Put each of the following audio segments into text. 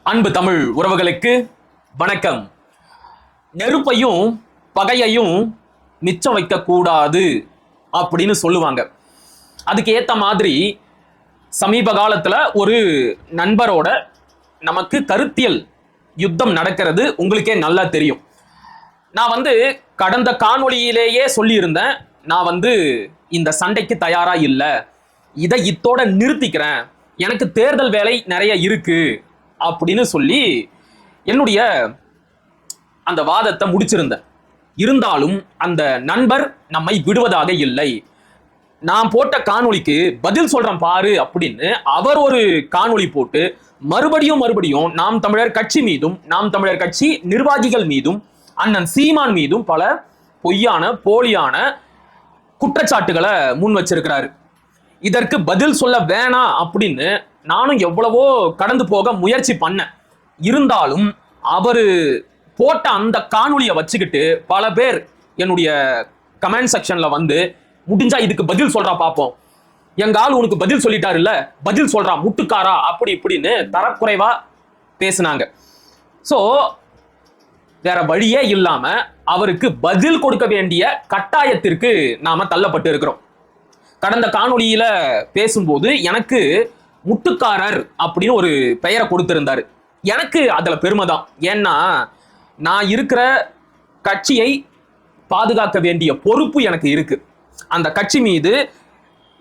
அன்பு தமிழ் உறவுகளுக்கு வணக்கம். நெருப்பையும் பகையையும் மிச்சம் வைக்கக்கூடாது அப்படின்னு சொல்லுவாங்க. அதுக்கு ஏற்ற மாதிரி சமீப காலத்தில் ஒரு நண்பரோட நமக்கு கருத்தியல் யுத்தம் நடக்கிறது உங்களுக்கே நல்லா தெரியும். நான் கடந்த காணொளியிலேயே சொல்லியிருந்தேன், நான் இந்த சண்டைக்கு தயாரா இல்லை, இதை இத்தோட நிறுத்திக்கிறேன், எனக்கு தேர்தல் வேலை நிறைய இருக்கு அப்படின்னு சொல்லி என்னுடைய அந்த வாதத்தை முடிச்சிருந்தேன். இருந்தாலும் அந்த நண்பர் நம்மை விடுவதாக இல்லை. நான் போட்ட காணொளிக்கு பதில் சொல்றேன் பாரு அப்படின்னு அவர் ஒரு காணொளி போட்டு மறுபடியும் நாம் தமிழர் கட்சி மீதும் நாம் தமிழர் கட்சி நிர்வாகிகள் மீதும் அண்ணன் சீமான் மீதும் பல பொய்யான போலியான குற்றச்சாட்டுகளை முன் வச்சிருக்கிறாரு. இதற்கு பதில் சொல்ல வேணாம் அப்படின்னு நானும் எவ்வளவோ கடந்து போக முயற்சி பண்ணேன். இருந்தாலும் அவரு போட்ட அந்த காணொலியை வச்சுக்கிட்டு பல பேர் என்னுடைய கமெண்ட் செக்ஷன்ல முடிஞ்சா இதுக்கு பதில் சொல்றா பாப்போம், எங்க ஆள் உனக்கு பதில் சொல்லிட்டாரு இல்ல, பதில் சொல்றா முட்டுக்காரா அப்படி இப்படின்னு தரக்குறைவா பேசினாங்க. சோ வேற வழியே இல்லாம அவருக்கு பதில் கொடுக்க வேண்டிய கட்டாயத்திற்கு நாம தள்ளப்பட்டு இருக்கிறோம். கடந்த காணொலியில பேசும்போது எனக்கு முட்டுக்காரர் அப்படின்னு ஒரு பெயரை கொடுத்திருந்தாரு. எனக்கு அதுல பெருமைதான். ஏன்னா நான் இருக்கிற கட்சியை பாதுகாக்க வேண்டிய பொறுப்பு எனக்கு இருக்கு. அந்த கட்சி மீது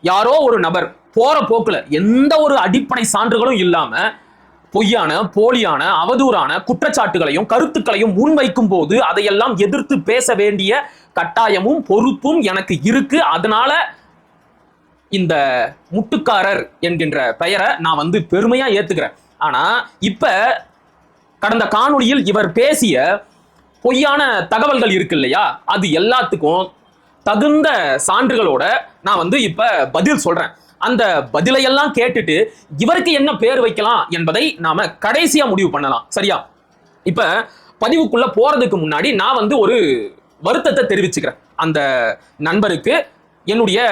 யாரோ ஒரு நபர் போற போக்குல எந்த ஒரு அடிப்படை சான்றுகளும் இல்லாம பொய்யான போலியான அவதூறான குற்றச்சாட்டுகளையும் கருத்துக்களையும் முன்வைக்கும் போது அதையெல்லாம் எதிர்த்து பேச வேண்டிய கட்டாயமும் பொறுப்பும் எனக்கு இருக்கு. அதனால இந்த முட்டுக்காரர் என்கின்ற பெயரை நான் பெருமையா ஏத்துக்கிறேன். ஆனா இப்ப கடந்த காணொளியில் இவர் பேசிய பொய்யான தகவல்கள் இருக்கு இல்லையா, அது எல்லாத்துக்கும் தகுந்த சான்றுகளோட நான் இப்ப பதில் சொல்றேன். அந்த பதிலையெல்லாம் கேட்டுட்டு இவருக்கு என்ன பேர் வைக்கலாம் என்பதை நாம கடைசியா முடிவு பண்ணலாம். சரியா? இப்ப பதிவுக்குள்ள போறதுக்கு முன்னாடி நான் ஒரு வருத்தத்தை தெரிவிச்சுக்கிறேன். அந்த நண்பருக்கு என்னுடைய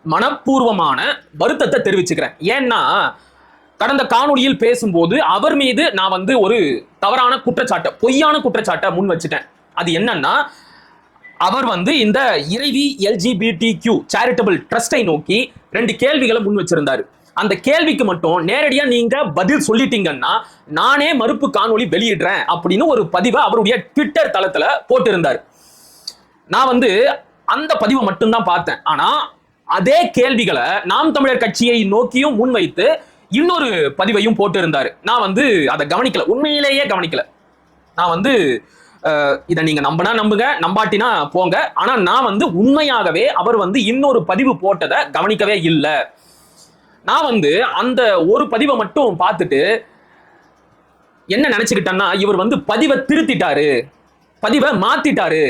மனப்பூர்வமான வருத்தத்தை தெரிவிச்சுக்கிறேன். ஏன்னா கடந்த காணொளியில் பேசும்போது அவர் மீது நான் ஒரு தவறான குற்றச்சாட்டை பொய்யான குற்றச்சாட்டை முன் வச்சுட்டேன். அது என்னன்னா, அவர் இந்த இறைவி LGBTQ சேரிட்டபிள் ட்ரஸ்டை நோக்கி 2 கேள்விகளை முன் வச்சிருந்தாரு. அந்த கேள்விக்கு மட்டும் நேரடியா நீங்க பதில் சொல்லிட்டீங்கன்னா நானே மறுப்பு காணொளி வெளியிடுறேன் அப்படின்னு ஒரு பதிவை அவருடைய ட்விட்டர் தளத்துல போட்டிருந்தார். நான் அந்த பதிவை மட்டும்தான் பார்த்தேன். ஆனா அதே கேள்விகளை நாம் தமிழர் கட்சியை நோக்கியும் முன்வைத்து இன்னொரு பதிவையும் போட்டு இருந்தாரு. நான் அதை கவனிக்கல, உண்மையிலேயே கவனிக்கல. நான் இதை நீங்க நம்பினா நம்புங்க, நம்பாட்டினா போங்க. ஆனா நான் உண்மையாகவே அவர் இன்னொரு பதிவு போட்டதை கவனிக்கவே இல்லை. நான் அந்த ஒரு பதிவை மட்டும் பார்த்துட்டு என்ன நினைச்சுக்கிட்டேன்னா, இவர் பதிவை திருத்திட்டாரு, பதிவை மாத்திட்டாரு.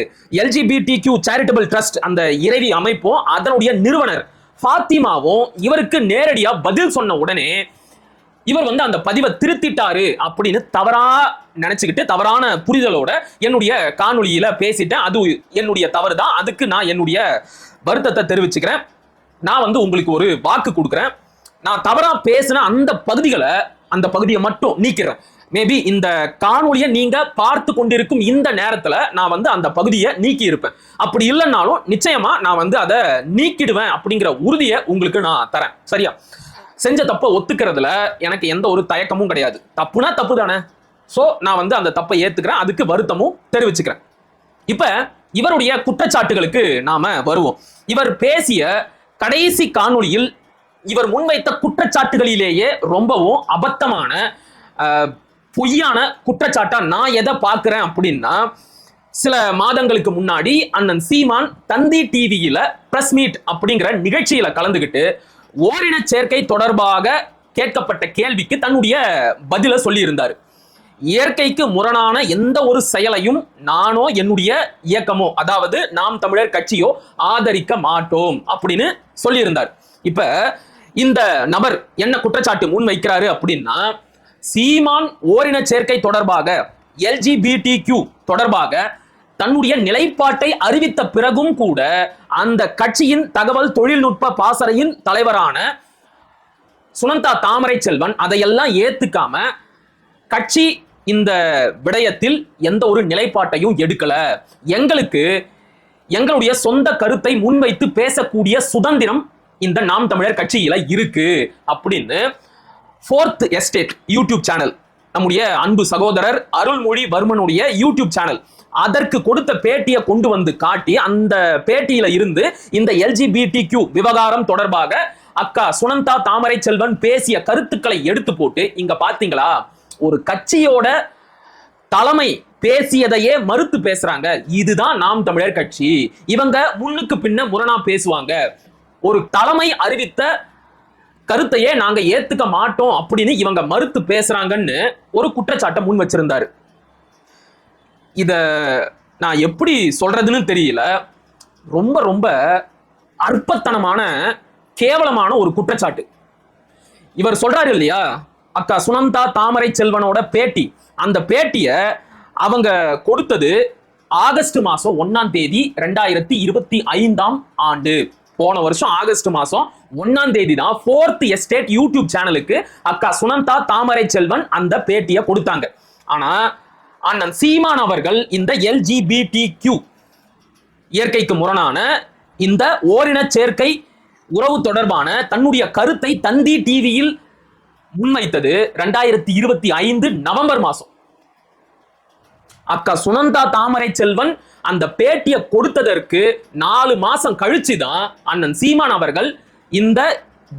LGBTQ சேரிட்டபிள் ட்ரஸ்ட் அந்த இறைவி அமைப்பும் அதனுடைய நிறுவனர் ஃபாத்திமாவும் இவருக்கு நேரடியா பதில் சொன்ன உடனே இவர் அந்த பதிவை திருத்திட்டாரு அப்படின்னு தவறா நினைச்சுக்கிட்டு தவறான புரிதலோட என்னுடைய காணொளியில பேசிட்டேன். அது என்னுடைய தவறு தான். அதுக்கு நான் என்னுடைய வருத்தத்தை தெரிவிச்சுக்கிறேன். நான் உங்களுக்கு ஒரு வாக்கு கொடுக்குறேன். நான் தவறா பேசின அந்த பகுதியை மட்டும் நீக்கிறேன். மேபி இந்த காணொலியை நீங்க பார்த்து கொண்டிருக்கும் இந்த நேரத்துல நான் அந்த பகுதியை நீக்கி இருப்பேன். அப்படி இல்லைன்னாலும் நிச்சயமா நான் அதை நீக்கிடுவேன் அப்படிங்கிற உறுதியை உங்களுக்கு நான் தரேன். சரியா? செஞ்ச தப்பை ஒத்துக்கிறதுல எனக்கு எந்த ஒரு தயக்கமும் கிடையாது. தப்புனா தப்பு தானே. சோ நான் அந்த தப்பை ஏத்துக்கிறேன். அதுக்கு வருத்தமும் தெரிவிச்சுக்கிறேன். இப்ப இவருடைய குற்றச்சாட்டுகளுக்கு நாம வருவோம். இவர் பேசிய கடைசி காணொலியில் இவர் முன்வைத்த குற்றச்சாட்டுகளிலேயே ரொம்பவும் அபத்தமான பொய்யான குற்றச்சாட்டா நான் எதை பார்க்கிறேன் அப்படின்னா, சில மாதங்களுக்கு முன்னாடி அண்ணன் சீமான் தந்தி டிவியில பிரஸ் மீட் அப்படிங்கிற நிகழ்ச்சியில கலந்துகிட்டு ஓரின சேர்க்கை தொடர்பாக கேட்கப்பட்ட கேள்விக்கு தன்னுடைய பதில சொல்லி இருந்தார். இயற்கைக்கு முரணான எந்த ஒரு செயலையும் நானோ என்னுடைய இயக்கமோ, அதாவது நாம் தமிழர் கட்சியோ ஆதரிக்க மாட்டோம் அப்படின்னு சொல்லியிருந்தார். இப்ப இந்த நபர் என்ன குற்றச்சாட்டு முன் வைக்கிறாரு அப்படின்னா, சீமான் ஓரின சேர்க்கை தொடர்பாக LGBTQ தொடர்பாக தன்னுடைய நிலைப்பாட்டை அறிவித்த பிறகும் கூட அந்த கட்சியின் தகவல் தொழில்நுட்ப பாசறையின் தலைவரான சுனந்தா தாமரை செல்வன் அதையெல்லாம் ஏத்துக்காம கட்சி இந்த விடயத்தில் எந்த ஒரு நிலைப்பாட்டையும் எடுக்கல. எங்களுக்கு எங்களுடைய சொந்த கருத்தை முன்வைத்து பேசக்கூடிய சுதந்திரம் இந்த நாம் தமிழர் கட்சியில இருக்கு அப்படின்னு ஃபோர்த் எஸ்டேட் யூடியூப் சேனல், நம்முடைய அன்பு சகோதரர் அருள்மொழி வர்மனுடைய யூடியூப் சேனல், அதற்கு கொடுத்த பேட்டியை கொண்டு வந்து காட்டி, அந்த பேட்டியில இருந்து இந்த LGBTQ விவகாரம் தொடர்பாக அக்கா சுனந்தா தாமரை செல்வன் பேசிய கருத்துக்களை எடுத்து போட்டு, இங்க பாத்தீங்களா ஒரு கட்சியோட தலைமை பேசியதையே மறுத்து பேசுறாங்க. இதுதான் நாம் தமிழர் கட்சி. இவங்க முன்னுக்கு பின்ன முரணா பேசுவாங்க. ஒரு தலைமை அறிவித்த கருத்தையே நாங்க ஏத்துக்க மாட்டோம் அப்படின்னு இவங்க மறுத்து பேசுறாங்கன்னு ஒரு குற்றச்சாட்டை முன் வச்சிருந்தாரு. இத நான் எப்படி சொல்றதுன்னு தெரியல. ரொம்ப ரொம்ப அற்பத்தனமான கேவலமான ஒரு குற்றச்சாட்டு. இவர் சொல்றாரு இல்லையா, அக்கா சுனந்தா தாமரை செல்வனோட பேட்டி, அந்த பேட்டிய அவங்க கொடுத்தது ஆகஸ்ட் மாசம் 1ஆம் தேதி 2025ஆம் ஆண்டு. போன வருஷம் ஆகஸ்ட் மாசம் 1ஆம் தேதி தான் ஃபோர்த் எஸ்டேட் யூடியூப் சேனலுக்கு அக்கா சுனந்தா தாமரை செல்வன் அந்த பேட்டியை கொடுத்தாங்க. ஆனா அண்ணன் சீமான் அவர்கள் இந்த LGBTQ இயற்கைக்கு முரணான இந்த ஓரின சேர்க்கை உறவு தொடர்பான தன்னுடைய கருத்தை தந்தி டிவியில் முன்வைத்தது 2025 நவம்பர் மாசம். அக்கா சுனந்தா தாமரை செல்வன் அந்த பேட்டியை கொடுத்ததற்கு 4 மாசம் கழிச்சுதான் அண்ணன் சீமான் அவர்கள் இந்த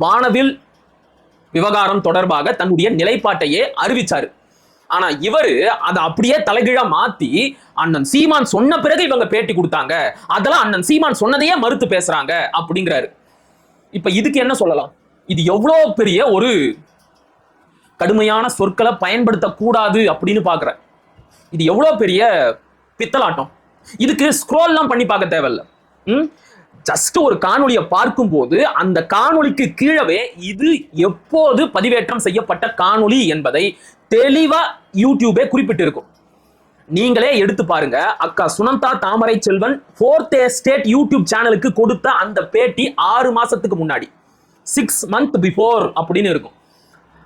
வானவில் விவகாரம் தொடர்பாக தன்னுடைய நிலைப்பாட்டையே அறிவிச்சாரு. ஆனா இவரு அதை அப்படியே தலைகீழா மாத்தி அண்ணன் சீமான் சொன்ன பிறகு இவங்க பேட்டி கொடுத்தாங்க, அதெல்லாம் அண்ணன் சீமான் சொன்னதையே மறுத்து பேசுறாங்க அப்படிங்கிறாரு. இப்ப இதுக்கு என்ன சொல்லலாம்? இது எவ்வளவு பெரிய ஒரு கடுமையான சொற்களை பயன்படுத்தக்கூடாது அப்படின்னு பாக்குறேன். இது எவ்வளவு பெரிய பித்தலாட்டம். இதுக்கு ஸ்க்ரோல்லாம் பண்ணி பார்க்க தேவையில்ல. ஜஸ்ட் ஒரு காணொலியை பார்க்கும் போது அந்த காணொலிக்கு கீழவே இது எப்போது பதிவேற்றம் செய்யப்பட்ட காணொலி என்பதை தெளிவா யூடியூபே குறிப்பிட்டிருக்கும். நீங்களே எடுத்து பாருங்க. அக்கா சுனந்தா தாமரை செல்வன் ஃபோர்த் எஸ்டேட் யூடியூப் சேனலுக்கு கொடுத்த அந்த பேட்டி 6 மாசத்துக்கு முன்னாடி, 6 months பிஃபோர் அப்படின்னு இருக்கும்.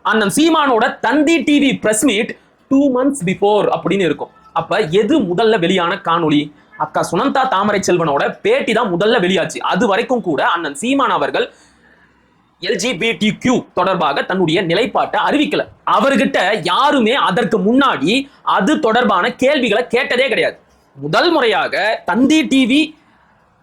அண்ணன் சீமானோட Thanthi TV press meet 2 months before அப்படின்னு இருக்கும். அப்ப எது முதல்ல வெளியான காணொலி? அக்கா சுனந்தா தாமரை செல்வனோட பேட்டி தான் முதல்ல வெளியாச்சு. அது வரைக்கும் கூட அண்ணன் சீமான் அவர்கள் LGBTQ தொடர்பாக தன்னுடைய நிலைப்பாட்டை அறிவிக்கல. அவர்கிட்ட யாருமே அதற்கு முன்னாடி அது தொடர்பான கேள்விகளை கேட்டதே கிடையாது. முதல் முறையாக தந்தி டிவி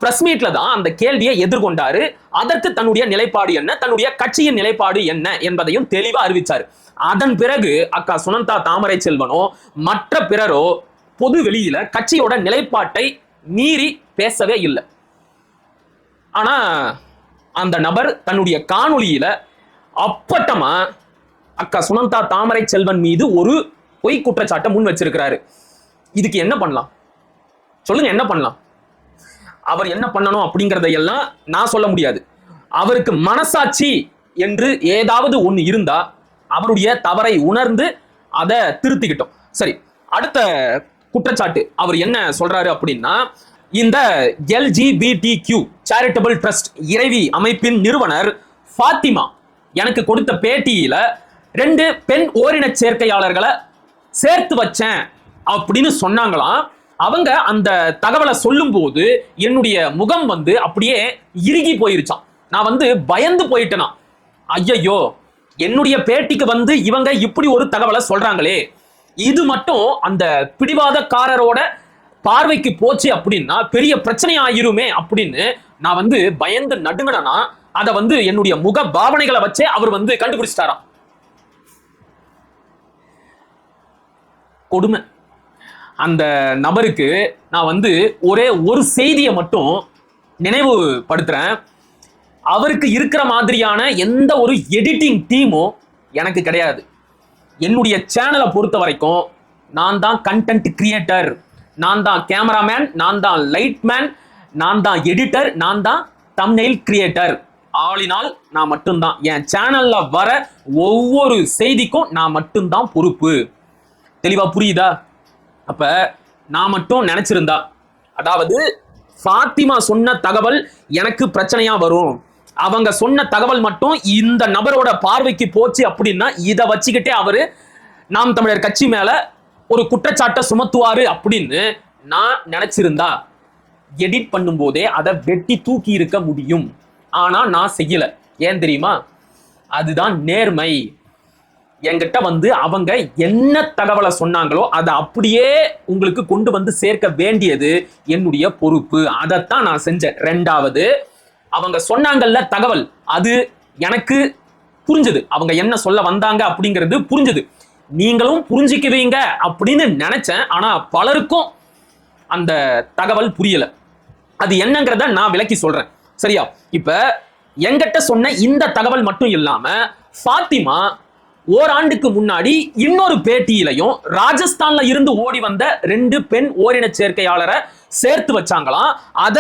பிரஸ் மீட்ல தான் அந்த கேள்வியை எதிர்கொண்டாரு. அதற்கு தன்னுடைய நிலைப்பாடு என்ன, தன்னுடைய கட்சியின் நிலைப்பாடு என்ன என்பதையும் தெளிவா அறிவிச்சாரு. அதன் பிறகு அக்கா சுனந்தா தாமரை செல்வனோ மற்ற பிறரோ பொது வெளியில கட்சியோட நிலைப்பாட்டை மீறி பேசவே இல்லை. ஆனா அந்த நபர் தன்னுடைய காணொலியில அப்பட்டமா அக்கா சுனந்தா தாமரை செல்வன் மீது ஒரு பொய் குற்றச்சாட்டை முன் வச்சிருக்கிறாரு. இதுக்கு என்ன பண்ணலாம் சொல்லுங்க? என்ன பண்ணலாம்? அவர் என்ன பண்ணணும் அப்படிங்கறதையெல்லாம் நான் சொல்ல முடியாது. அவருக்கு மனசாட்சி என்று ஏதாவது ஒண்ணு இருந்தா அவருடைய தவறை உணர்ந்து அதை திருத்திக்கிட்டோம். சரி, அடுத்த குற்றச்சாட்டு அவர் என்ன சொல்றாரு அப்படின்னா, இந்த LGBTQ சேரிட்டபிள் ட்ரஸ்ட் இறைவி அமைப்பின் நிறுவனர் ஃபாத்திமா எனக்கு கொடுத்த பேட்டியில 2 பெண் ஓரின சேர்க்கையாளர்களை சேர்த்து வச்சேன் அப்படின்னு சொன்னாங்களாம். அவங்க அந்த தகவலை சொல்லும் போது என்னுடைய முகம் அப்படியே இறுகி போயிருச்சான். நான் பயந்து போயிட்டேனா, ஐயோ என்னுடைய பேட்டிக்கு இவங்க இப்படி ஒரு தகவலை சொல்றாங்களே, இது மட்டும் அந்த பிடிவாதக்காரரோட பார்வைக்கு போச்சு அப்படின்னா பெரிய பிரச்சனை ஆயிருமே அப்படின்னு நான் பயந்து நடுங்கனா, அதை என்னுடைய முக பாவனைகளை வச்சே அவர் கண்டுபிடிச்சிட்டாராம். கொடுமை. அந்த நபருக்கு நான் ஒரே ஒரு செய்தியை மட்டும் நினைவுபடுத்துறேன். அவருக்கு இருக்கிற மாதிரியான எந்த ஒரு எடிட்டிங் டீமும் எனக்கு கிடையாது. என்னுடைய சேனலை பொறுத்த வரைக்கும் நான் தான் கண்டென்ட் கிரியேட்டர், நான் தான் கேமராமேன், நான் தான் லைட்மேன், நான் தான் எடிட்டர், நான் தான் தம்ப்நெயில் கிரியேட்டர். ஆளினால் நான் மட்டும்தான். என் சேனல்ல வர ஒவ்வொரு செய்திக்கும் நான் மட்டும்தான் பொறுப்பு. தெளிவா புரியுதா? அப்ப நான் மட்டும் நினைச்சிருந்தா, அதாவது ஃபாத்திமா சொன்ன தகவல் எனக்கு பிரச்சனையா வரும், அவங்க சொன்ன தகவல் மட்டும் இந்த நபரோட பார்வைக்கு போச்சு அப்படின்னா இதை வச்சுக்கிட்டே அவரு நாம் தமிழர் கட்சி மேல ஒரு குற்றச்சாட்டை சுமத்துவாரு அப்படின்னு நான் நினைச்சிருந்தா எடிட் பண்ணும் போதே அதை வெட்டி தூக்கி இருக்க முடியும். ஆனா நான் செய்யல. ஏன் தெரியுமா? அதுதான் நேர்மை. என்கிட்ட வந்து அவங்க என்ன தகவலை சொன்னாங்களோ அதை அப்படியே உங்களுக்கு கொண்டு வந்து சேர்க்க வேண்டியது என்னுடைய பொறுப்பு. அதைத்தான் நான் செஞ்சேன். ரெண்டாவது, அவங்க சொன்னாங்கல்ல தகவல், அது எனக்கு புரிஞ்சது. அவங்க என்ன சொல்ல வந்தாங்க அப்படிங்கிறது புரிஞ்சது. நீங்களும் புரிஞ்சுக்குவீங்க அப்படின்னு நினைச்சேன். ஆனா பலருக்கும் அந்த தகவல் புரியல. அது என்னங்கிறத நான் விளக்கி சொல்றேன். சரியா? இப்ப என்கிட்ட சொன்ன இந்த தகவல் மட்டும் இல்லாம ஃபாத்திமா ஓராண்டுக்கு முன்னாடி இன்னொரு பேட்டியிலையும் ராஜஸ்தான்ல இருந்து ஓடி வந்த 2 பெண் ஓரின சேர்க்கையாளரை சேர்த்து வச்சாங்களாம். அத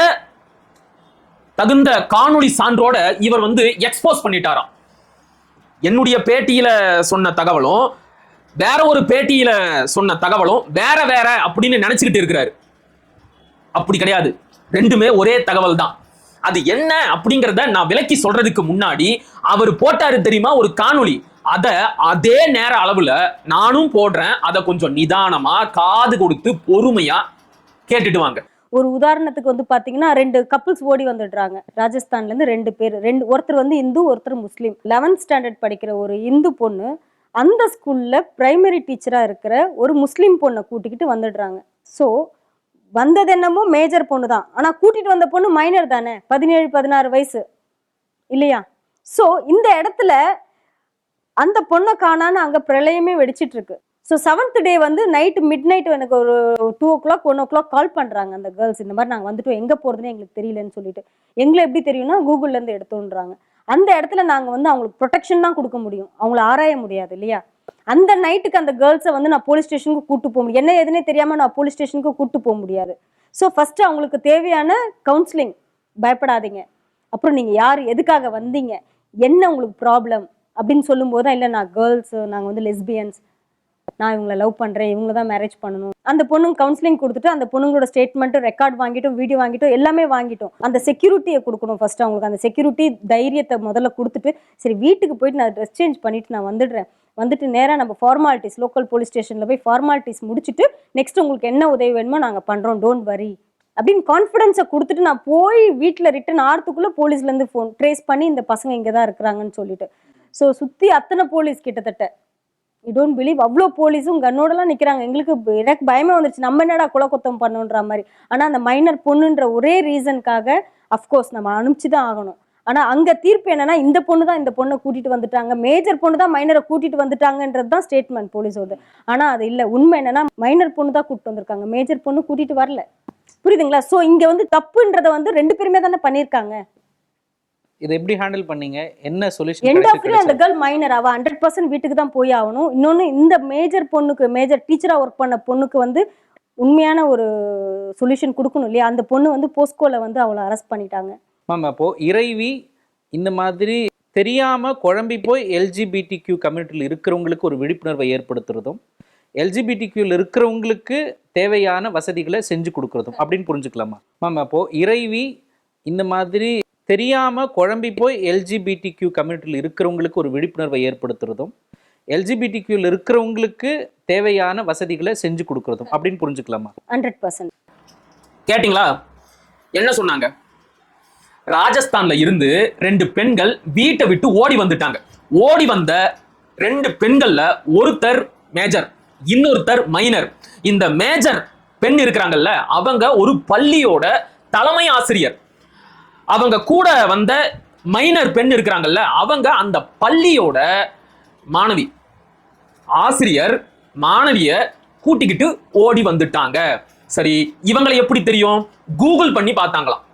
தகுந்த காணொளி சான்றோட இவர் வந்து எக்ஸ்போஸ் பண்ணிட்டாராம். என்னுடைய பேட்டியில சொன்ன தகவலும் வேற ஒரு பேட்டியில சொன்ன தகவலும் வேற வேற அப்படின்னு நினைச்சுக்கிட்டு இருக்கிறாரு. அப்படி கிடையாது. ரெண்டுமே ஒரே தகவல் தான். அது என்ன அப்படிங்கறத நான் விளக்கி சொல்றதுக்கு முன்னாடி அவர் போட்டாரு தெரியுமா ஒரு காணொளி, அதே நேர அளவுல நானும் போடுறேன். அதை கொஞ்சம் நிதானமா காது கொடுத்து பொறுமையா கேட்டுட்டு வாங்க. ஒரு உதாரணத்துக்கு வந்து பாத்தீங்கன்னா 2 கப்பிள்ஸ் ஓடி வந்துடுறாங்க. ராஜஸ்தான்ல இருந்து 2 பேர், ஒருத்தர் வந்து இந்து, ஒருத்தர் முஸ்லீம். 11th ஸ்டாண்டர்ட் படிக்கிற ஒரு இந்து பொண்ணு அந்த ஸ்கூல்ல பிரைமரி டீச்சரா இருக்கிற ஒரு முஸ்லீம் பொண்ணை கூட்டிக்கிட்டு வந்துடுறாங்க. ஸோ வந்தது என்னமோ மேஜர் பொண்ணு தான், ஆனா கூட்டிட்டு வந்த பொண்ணு மைனர் தானே, 17-16 வயசு இல்லையா? ஸோ இந்த இடத்துல அந்த பொண்ணை காணான்னு அங்க பிரளயமே வெடிச்சிட்டு இருக்கு. ஸோ 7th டே வந்து மிட் நைட் எனக்கு ஒரு 2 o'clock 1 o'clock கால் பண்றாங்க அந்த கேர்ள்ஸ். இந்த மாதிரி நாங்கள் வந்துட்டோம், எங்க போறதுன்னு எங்களுக்கு தெரியலன்னு சொல்லிட்டு. எங்களை எப்படி தெரியும்னா கூகுள்ல இருந்து எடுத்தோன்றாங்க. அந்த இடத்துல நாங்க வந்து அவங்களுக்கு ப்ரொடெக்ஷன் தான் கொடுக்க முடியும், அவங்கள ஆராய முடியாது இல்லையா? அந்த நைட்டுக்கு அந்த கேர்ள்ஸை வந்து நான் போலீஸ் ஸ்டேஷனுக்கு கூட்டு போக முடியும். என்ன எதுனே தெரியாம நான் போலீஸ் ஸ்டேஷனுக்கு கூட்டு போக முடியாது. ஸோ ஃபர்ஸ்ட் அவங்களுக்கு தேவையான கவுன்சிலிங், பயப்படாதீங்க, அப்புறம் நீங்க யார், எதுக்காக வந்தீங்க, என்ன உங்களுக்கு ப்ராப்ளம் அப்படின்னு சொல்லும்போது தான், இல்லை நான் கேர்ள்ஸ், நாங்கள் வந்து லெஸ்பியன்ஸ், நான் இவங்களை லவ் பண்ணுறேன், இவங்கள தான் மேரேஜ் பண்ணணும். அந்த பொண்ணுங்க கவுன்சிலிங் கொடுத்துட்டு அந்த பொண்ணுங்களோட ஸ்டேட்மெண்ட்டு ரெக்கார்ட் வாங்கிட்டோம், வீடியோ வாங்கிட்டோம், எல்லாமே வாங்கிட்டோம். அந்த செக்யூரிட்டியை கொடுக்கணும் ஃபர்ஸ்ட் அவங்களுக்கு. அந்த செக்யூரிட்டி தைரியத்தை முதல்ல கொடுத்துட்டு, சரி வீட்டுக்கு போயிட்டு நான் ட்ரெஸ் சேஞ்ச் பண்ணிட்டு நான் வந்துட்டு நேராக நம்ம ஃபார்மாலிட்டிஸ் லோக்கல் போலீஸ் ஸ்டேஷனில் போய் ஃபார்மாலிட்டிஸ் முடிச்சுட்டு நெக்ஸ்ட் உங்களுக்கு என்ன உதவி வேணுமோ நாங்கள் பண்ணுறோம், டோன்ட் வரி அப்படின்னு கான்ஃபிடென்ஸை கொடுத்துட்டு நான் போய் வீட்டில் ரிட்டன் ஆகிறதுக்குள்ளே போலீஸ்லேருந்து ஃபோன் ட்ரேஸ் பண்ணி இந்த பசங்க இங்கே தான் இருக்கிறாங்கன்னு சொல்லிட்டு. ஸோ சுற்றி அத்தனை போலீஸ் கிட்டத்தட்ட, யூ டோன்ட் பிலீவ், அவ்வளோ போலீஸும் கன்னோடலாம் நிற்கிறாங்க. எனக்கு பயமே வந்துருச்சு, நம்ம என்னடா குலக்குத்தம் பண்ணுன்ற மாதிரி. ஆனால் அந்த மைனர் பொண்ணுன்ற ஒரே ரீசனுக்காக அஃப்கோர்ஸ் நம்ம அனுப்பிச்சு தான் ஆகணும். ஆனால் அங்கே தீர்ப்பு என்னன்னா, இந்த பொண்ணு தான் இந்த பொண்ணை கூட்டிட்டு வந்துட்டாங்க, மேஜர் பொண்ணு தான் மைனரை கூட்டிட்டு வந்துட்டாங்கன்றது தான் ஸ்டேட்மெண்ட் போலீஸோட. ஆனால் அது இல்லை, உண்மை என்னன்னா மைனர் பொண்ணு தான் கூப்பிட்டு வந்திருக்காங்க, மேஜர் பொண்ணு கூட்டிட்டு வரல. புரியுதுங்களா? ஸோ இங்கே வந்து தப்புன்றதை வந்து 2 பேருமே தானே பண்ணியிருக்காங்க. இதை எப்படி ஹேண்டில் பண்ணீங்க? என்ன சொல்யூஷன்? எண்ட் ஆஃப் டே அந்த கேர்ள் மைனர், அவ 100% வீட்டுக்கு தான் போய் ஆகணும். இன்னொன்று, இந்த மேஜர் பொண்ணுக்கு, மேஜர் டீச்சரா ஒர்க் பண்ண பொண்ணுக்கு வந்து உண்மையான ஒரு சொல்யூஷன் கொடுக்கணும் இல்லையா? அந்த பொண்ணு வந்து போஸ்கோல வந்து அவளை அரெஸ்ட் பண்ணிட்டாங்க. மேம், அப்போ இறைவி இந்த மாதிரி தெரியாம குழம்பி போய் LGBTQ கம்யூனிட்டியில் இருக்கிறவங்களுக்கு ஒரு விழிப்புணர்வை ஏற்படுத்துறதும், LGBTQல இருக்கிறவங்களுக்கு தேவையான வசதிகளை செஞ்சு கொடுக்கறதும் அப்படின்னு புரிஞ்சுக்கலாமா? மேம், அப்போ இறைவி இந்த மாதிரி தெரியாம குழம்பி போய் LGBTQ கம்யூனிட்டியில் இருக்கிறவங்களுக்கு ஒரு விழிப்புணர்வை ஏற்படுத்துறதும், LGBTQல இருக்கிறவங்களுக்கு தேவையான வசதிகளை செஞ்சு கொடுக்கறதும் அப்படின்னு புரிஞ்சுக்கலாமா? 100%. கேட்டிங்களா என்ன சொன்னாங்க? ராஜஸ்தான்ல இருந்து 2 பெண்கள் வீட்டை விட்டு ஓடி வந்துட்டாங்க. ஓடி வந்த 2 பெண்கள்ல ஒருத்தர் மேஜர், இன்னொருத்தர் மைனர். இந்த மேஜர் பெண் இருக்கிறாங்கல்ல, அவங்க ஒரு பள்ளியோட தலைமை ஆசிரியர். அவங்க கூட வந்த மைனர் பெண் இருக்கிறாங்கல்ல, அவங்க அந்த பள்ளியோட மாணவி. ஆசிரியர் மாணவிய கூட்டிக்கிட்டு ஓடி வந்துட்டாங்க. சரி, இவங்களை எப்படி தெரியும்? கூகுள் பண்ணி பார்த்தாங்களாம்.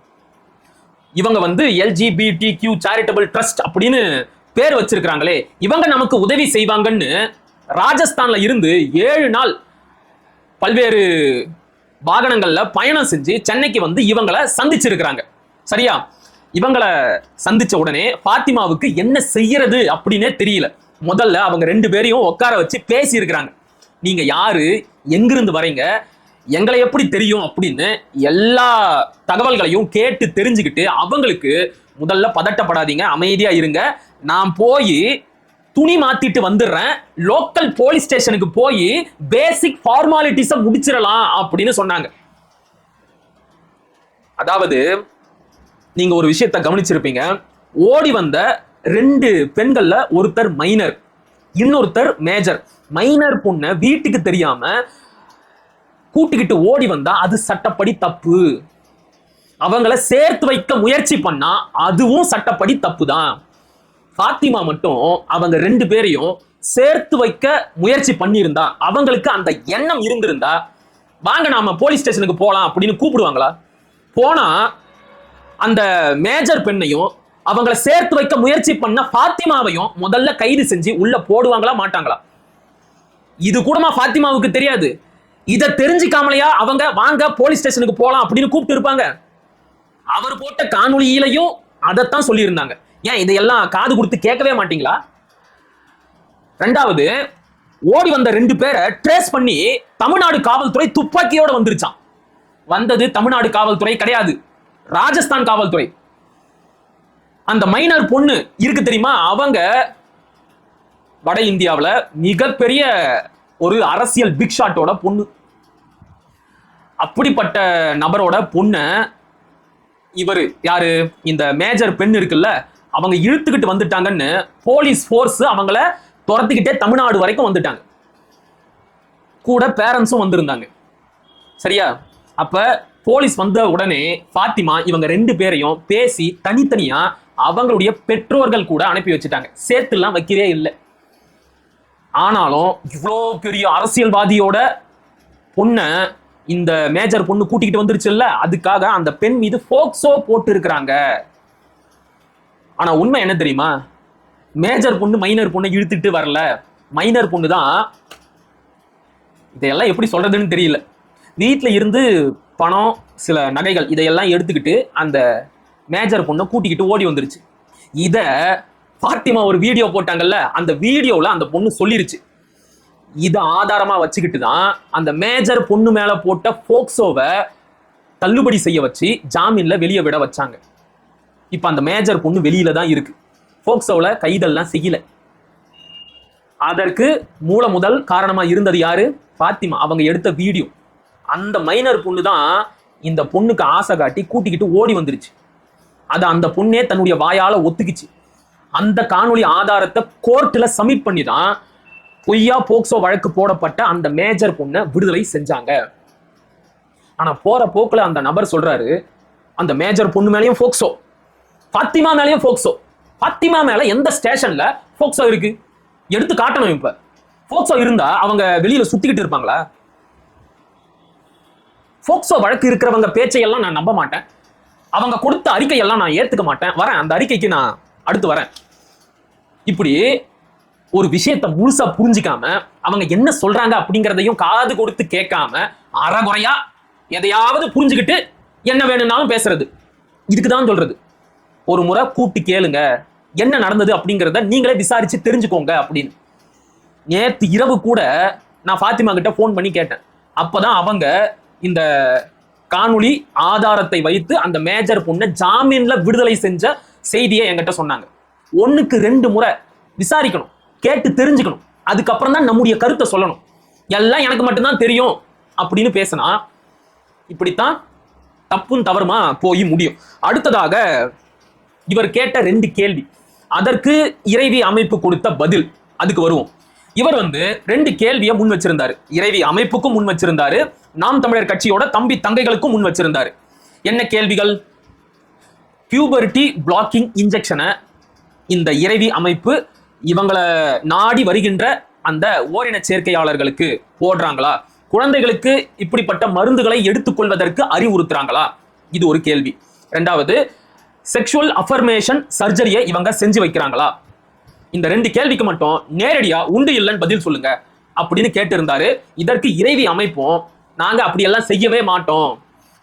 இவங்க வந்து LGBTQ சேரிட்டபிள் ட்ரஸ்ட் அப்படின்னு பேர் வச்சிருக்கிறாங்களே, இவங்க நமக்கு உதவி செய்வாங்கன்னு ராஜஸ்தான்ல இருந்து 7 நாள் பல்வேறு வாகனங்கள்ல பயணம் செஞ்சு சென்னைக்கு வந்து இவங்களை சந்திச்சிருக்கிறாங்க. சரியா? இவங்களை சந்திச்ச உடனே பாத்திமாவுக்கு என்ன செய்யறது அப்படின்னே தெரியல. முதல்ல அவங்க 2 பேரையும் உட்கார வச்சு பேசி இருக்கிறாங்க. நீங்க யாரு, எங்கிருந்து வரீங்க, எங்களை எப்படி தெரியும் அப்படின்னு எல்லா தகவல்களையும் கேட்டு தெரிஞ்சுக்கிட்டு அவங்களுக்கு முதல்ல பதட்டப்படாதீங்க, அமைதியா இருங்க, நான் போய் துணி மாத்திட்டு வந்துடுறேன், லோக்கல் போலீஸ் ஸ்டேஷனுக்கு போய் பேசிக் ஃபார்மாலிட்டிஸ முடிச்சிடலாம் அப்படின்னு சொன்னாங்க. அதாவது நீங்க ஒரு விஷயத்தை கவனிச்சிருப்பீங்க. ஓடி வந்த 2 பெண்கள்ல ஒருத்தர் மைனர், இன்னொருத்தர் மேஜர். மைனர் பொண்ண வீட்டுக்கு தெரியாம கூட்டிக்கிட்டு ஓடி வந்தா அது சட்டப்படி தப்பு. அவங்கள சேர்த்து வைக்க முயற்சி பண்ணா அதுவும் சட்டப்படி தப்பு தான். ஃபாத்திமா மட்டும் அவங்க 2 பேரையும் சேர்த்து வைக்க முயற்சி பண்ணியிருந்தா, அவங்களுக்கு அந்த எண்ணம் இருந்திருந்தா, வாங்க நாம போலீஸ் ஸ்டேஷனுக்கு போலாம் அப்படின்னு கூப்பிடுவாங்களா? போனா அந்த மேஜர் பெண்ணையும் அவங்கள சேர்த்து வைக்க முயற்சி பண்ண ஃபாத்திமாவையும் முதல்ல கைது செஞ்சு உள்ள போடுவாங்களா மாட்டாங்களா? இது கூடமா ஃபாத்திமாவுக்கு தெரியாது? இதை தெரிஞ்சுக்காமலையா அவங்க வாங்க போலீஸ் ஸ்டேஷனுக்கு போலாம் அப்படின்னு கூப்பிட்டு இருப்பாங்க? அவர் போட்ட காணொலியிலையும் அதைத்தான் சொல்லியிருந்தாங்க. ஏன் இதையெல்லாம் காது கொடுத்து கேட்கவே மாட்டீங்களா? 2வது, ஓடி வந்த 2 பேரை ட்ரேஸ் பண்ணி தமிழ்நாடு காவல்துறை துப்பாக்கியோட வந்துருச்சான். வந்தது தமிழ்நாடு காவல்துறை கிடையாது, ராஜஸ்தான் காவல்துறை. அந்த மைனர் பொண்ணு இருக்கு தெரியுமா, அவங்க வட இந்தியாவில் மிகப்பெரிய ஒரு அரசியல் பிக் ஷாட்டோட பொண்ணு. அப்படிப்பட்ட நபரோட பொண்ணு இவரு யாரு, இந்த மேஜர் பெண் இருக்குல்ல, அவங்க இழுத்துக்கிட்டு வந்துட்டாங்கன்னு போலீஸ் ஃபோர்ஸ் அவங்கள துரத்திக்கிட்டே தமிழ்நாடு வரைக்கும் வந்துட்டாங்க. கூட பேரண்ட்ஸும் வந்திருந்தாங்க. சரியா? அப்ப போலீஸ் வந்த உடனே ஃபாத்திமா இவங்க 2 பேரையும் பேசி தனித்தனியா அவங்களுடைய பெற்றோர்கள் கூட அனுப்பி வச்சுட்டாங்க. சேர்த்துலாம் வைக்கவே இல்லை. ஆனாலும் இவ்வளோ பெரிய அரசியல்வாதியோட பொண்ண இந்த மேஜர் பொண்ணு கூட்டிக்கிட்டு வந்துருச்சுல்ல, அதுக்காக அந்த பெண் மீது போக்சோ போட்டு இருக்கிறாங்க. ஆனா உண்மை என்ன தெரியுமா? மேஜர் பொண்ணு மைனர் பொண்ணை இழுத்துட்டு வரல. மைனர் பொண்ணு தான், இதையெல்லாம் எப்படி சொல்றதுன்னு தெரியல, வீட்டில் இருந்து பணம், சில நகைகள் இதையெல்லாம் எடுத்துக்கிட்டு அந்த மேஜர் பொண்ணை கூட்டிக்கிட்டு ஓடி வந்துருச்சு. இத ஃபாத்திமா ஒரு வீடியோ போட்டாங்கல்ல, அந்த வீடியோவில் அந்த பொண்ணு சொல்லிருச்சு. இதை ஆதாரமா வச்சுக்கிட்டு தான் அந்த மேஜர் பொண்ணு மேல போட்ட போக்சோவை தள்ளுபடி செய்ய வச்சு ஜாமீன்ல வெளியே விட வச்சாங்க. இப்ப அந்த மேஜர் பொண்ணு வெளியில தான் இருக்கு, போக்சோல கைதெல்லாம் செய்யல. அதற்கு மூல முதல் காரணமா இருந்தது யாரு? ஃபாத்திமா. அவங்க எடுத்த வீடியோ. அந்த மைனர் பொண்ணு தான் இந்த பொண்ணுக்கு ஆசை காட்டி கூட்டிக்கிட்டு ஓடி வந்துருச்சு. அதை அந்த பொண்ணே தன்னுடைய வாயால ஒத்துக்குச்சு. அந்த காணொளி ஆதாரத்தை கோர்ட்ல சப்மிட் பண்ணி தான் பொய்யா போக்சோ வழக்கு போடப்பட்ட அந்த மேஜர் பொண்ணை விடுதலை செஞ்சாங்க. ஆனா போற போக்குல அந்த நபர் சொல்றாரு, அந்த மேஜர் பொண்ணு மேலேயும் போக்சோ, ஃபாத்திமா மேலேயும் போக்சோ. ஃபாத்திமா மேல எந்த ஸ்டேஷன்ல போக்சோ இருக்கு? எடுத்து காட்டணும். இப்ப போக்சோ இருந்தா அவங்க வெளியில சுத்திக்கிட்டு இருப்பாங்களா? போக்சோ வழக்கு இருக்கிறவங்க பேச்சையெல்லாம் நான் நம்ப மாட்டேன். அவங்க கொடுத்த அறிக்கையெல்லாம் நான் ஏத்துக்க மாட்டேன். வரேன், அந்த அறிக்கைக்கு நான் அடுத்து வரேன். இப்படி ஒரு விஷயத்தை முழுசா புரிஞ்சிக்காம அவங்க என்ன சொல்றாங்க அப்படிங்கிறதையும் காது கொடுத்து கேட்காம அறகுறையா எதையாவது புரிஞ்சுக்கிட்டு என்ன வேணும்னாலும் பேசுறது. இதுக்குதான் சொல்றது, ஒரு முறை கூப்பிட்டு கேளுங்க, என்ன நடந்தது அப்படிங்கிறத நீங்களே விசாரிச்சு தெரிஞ்சுக்கோங்க அப்படின்னு. நேற்று இரவு கூட நான் ஃபாத்திமா கிட்ட ஃபோன் பண்ணி கேட்டேன். அப்பதான் அவங்க இந்த காணொளி ஆதாரத்தை வைத்து அந்த மேஜர் பொண்ணை ஜாமீன்ல விடுதலை செஞ்ச செய்தியை என்கிட்ட சொன்னாங்க. 1க்கு 2 முறை விசாரிக்கணும், கேட்டு தெரிஞ்சுக்கணும், அதுக்கப்புறம் தான் நம்முடைய கருத்தை சொல்லணும். எல்லாம் எனக்கு மட்டும்தான் தெரியும் அப்படின்னு பேசினா இப்படித்தான் தப்பும் தவறுமா போய் முடியும். அடுத்ததாக இவர் கேட்ட 2 கேள்வி, அதற்கு இறைவி அமைப்பு கொடுத்த பதில், அதுக்கு வருவோம். இவர் 2 கேள்வியை முன் வச்சிருந்தாரு. இறைவி அமைப்புக்கும் முன் வச்சிருந்தாரு, நாம் தமிழர் கட்சியோட தம்பி தங்கைகளுக்கும் முன் வச்சிருந்தாரு. என்ன கேள்விகள்? பியூபர்ட்டி பிளாக்கிங் இன்ஜெக்ஷனை இந்த இறைவி அமைப்பு இவங்களை நாடி வருகின்ற அந்த ஓரின சேர்க்கையாளர்களுக்கு போடுறாங்களா? குழந்தைகளுக்கு இப்படிப்பட்ட மருந்துகளை எடுத்துக்கொள்வதற்கு அறிவுறுத்துறாங்களா? இது ஒரு கேள்வி. 2வது, செக்ஷுவல் அஃபர்மேஷன் சர்ஜரியை இவங்க செஞ்சு வைக்கிறாங்களா? இந்த 2 கேள்விக்கு மட்டும் நேரடியா உண்டு இல்லைன்னு பதில் சொல்லுங்க அப்படின்னு கேட்டு இருந்தாரு. இதற்கு இறைவி அமைப்பும் நாங்க அப்படியெல்லாம் செய்யவே மாட்டோம்,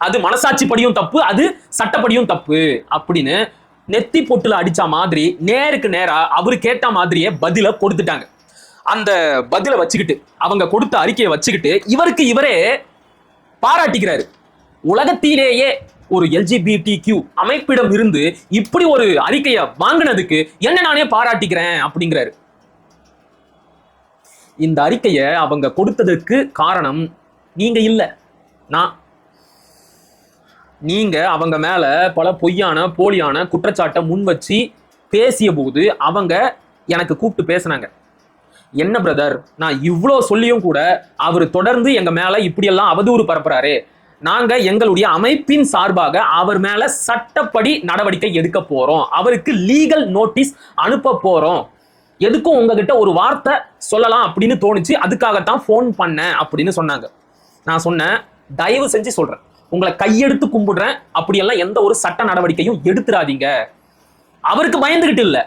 அது மனசாட்சிப்படியும் தப்பு, அது சட்டப்படியும் தப்பு அப்படின்னு நெத்தி பொட்டுல அடிச்ச மாதிரி நேருக்கு நேரா அவரு கேட்ட மாதிரியே பதில கொடுத்துட்டாங்க. அந்த பதில வச்சுக்கிட்டு, அவங்க கொடுத்த அறிக்கையை வச்சுக்கிட்டு இவருக்கு இவரே பாராட்டிக்கிறாரு. உலகத்திலேயே ஒரு LGBTQ அமைப்பிடம் இருந்து இப்படி ஒரு அறிக்கையை வாங்கினதுக்கு என்ன நானே பாராட்டிக்கிறேன் அப்படிங்கிறாரு. இந்த அறிக்கையை அவங்க கொடுத்ததற்கு காரணம் நீங்க இல்ல, நான். நீங்க அவங்க மேல பல பொய்யான போலியான குற்றச்சாட்டை முன் வச்சு பேசிய போது அவங்க எனக்கு கூப்பிட்டு பேசினாங்க. என்ன பிரதர், நான் இவ்வளோ சொல்லியும் கூட அவர் தொடர்ந்து எங்க மேல இப்படியெல்லாம் அவதூறு பரப்புறாரு, நாங்க எங்களுடைய அமைப்பின் சார்பாக அவர் மேல சட்டப்படி நடவடிக்கை எடுக்க போறோம், அவருக்கு லீகல் நோட்டீஸ் அனுப்ப போறோம், எதுக்கும் உங்ககிட்ட ஒரு வார்த்தை சொல்லலாம் அப்படின்னு தோணுச்சு, அதுக்காகத்தான் ஃபோன் பண்ணேன் அப்படின்னு சொன்னாங்க. நான் சொன்னேன், தயவு செஞ்சு சொல்றேன், உங்களை கையெடுத்து கும்பிடுறேன், அப்படியெல்லாம் எந்த ஒரு சட்ட நடவடிக்கையும் எடுத்துறாதீங்க. அவருக்கு பயந்துகிட்டு இல்ல,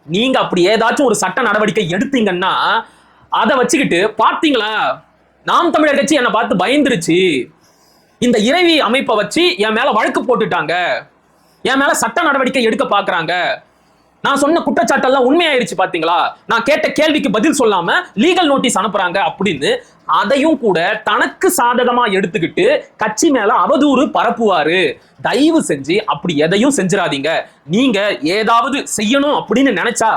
நீங்க அப்படி ஏதாச்சும் ஒரு சட்ட நடவடிக்கை எடுத்தீங்கன்னா அதை வச்சுக்கிட்டு பாத்தீங்களா நாம் தமிழர் கட்சி என்னை பார்த்து பயந்துருச்சு, இந்த இறைவி அமைப்பை வச்சு என் மேல வழக்கு போட்டுட்டாங்க, என் மேல சட்ட நடவடிக்கை எடுக்க பாக்குறாங்க, நான் சொன்ன குற்றச்சாட்டெல்லாம் உண்மையாயிருச்சு பாத்தீங்களா, நான் கேட்ட கேள்விக்கு பதில் சொல்லாம லீகல் நோட்டீஸ் அனுப்புறாங்க அப்படின்னு அதையும் கூட தனக்கு சாதகமா எடுத்துக்கிட்டு கட்சி மேல அவதூறு பரப்புவாரு. தயவு செஞ்சு அப்படி எதையும் செஞ்சிடாதீங்க. நீங்க ஏதாவது செய்யணும் அப்படின்னு நினைச்சா,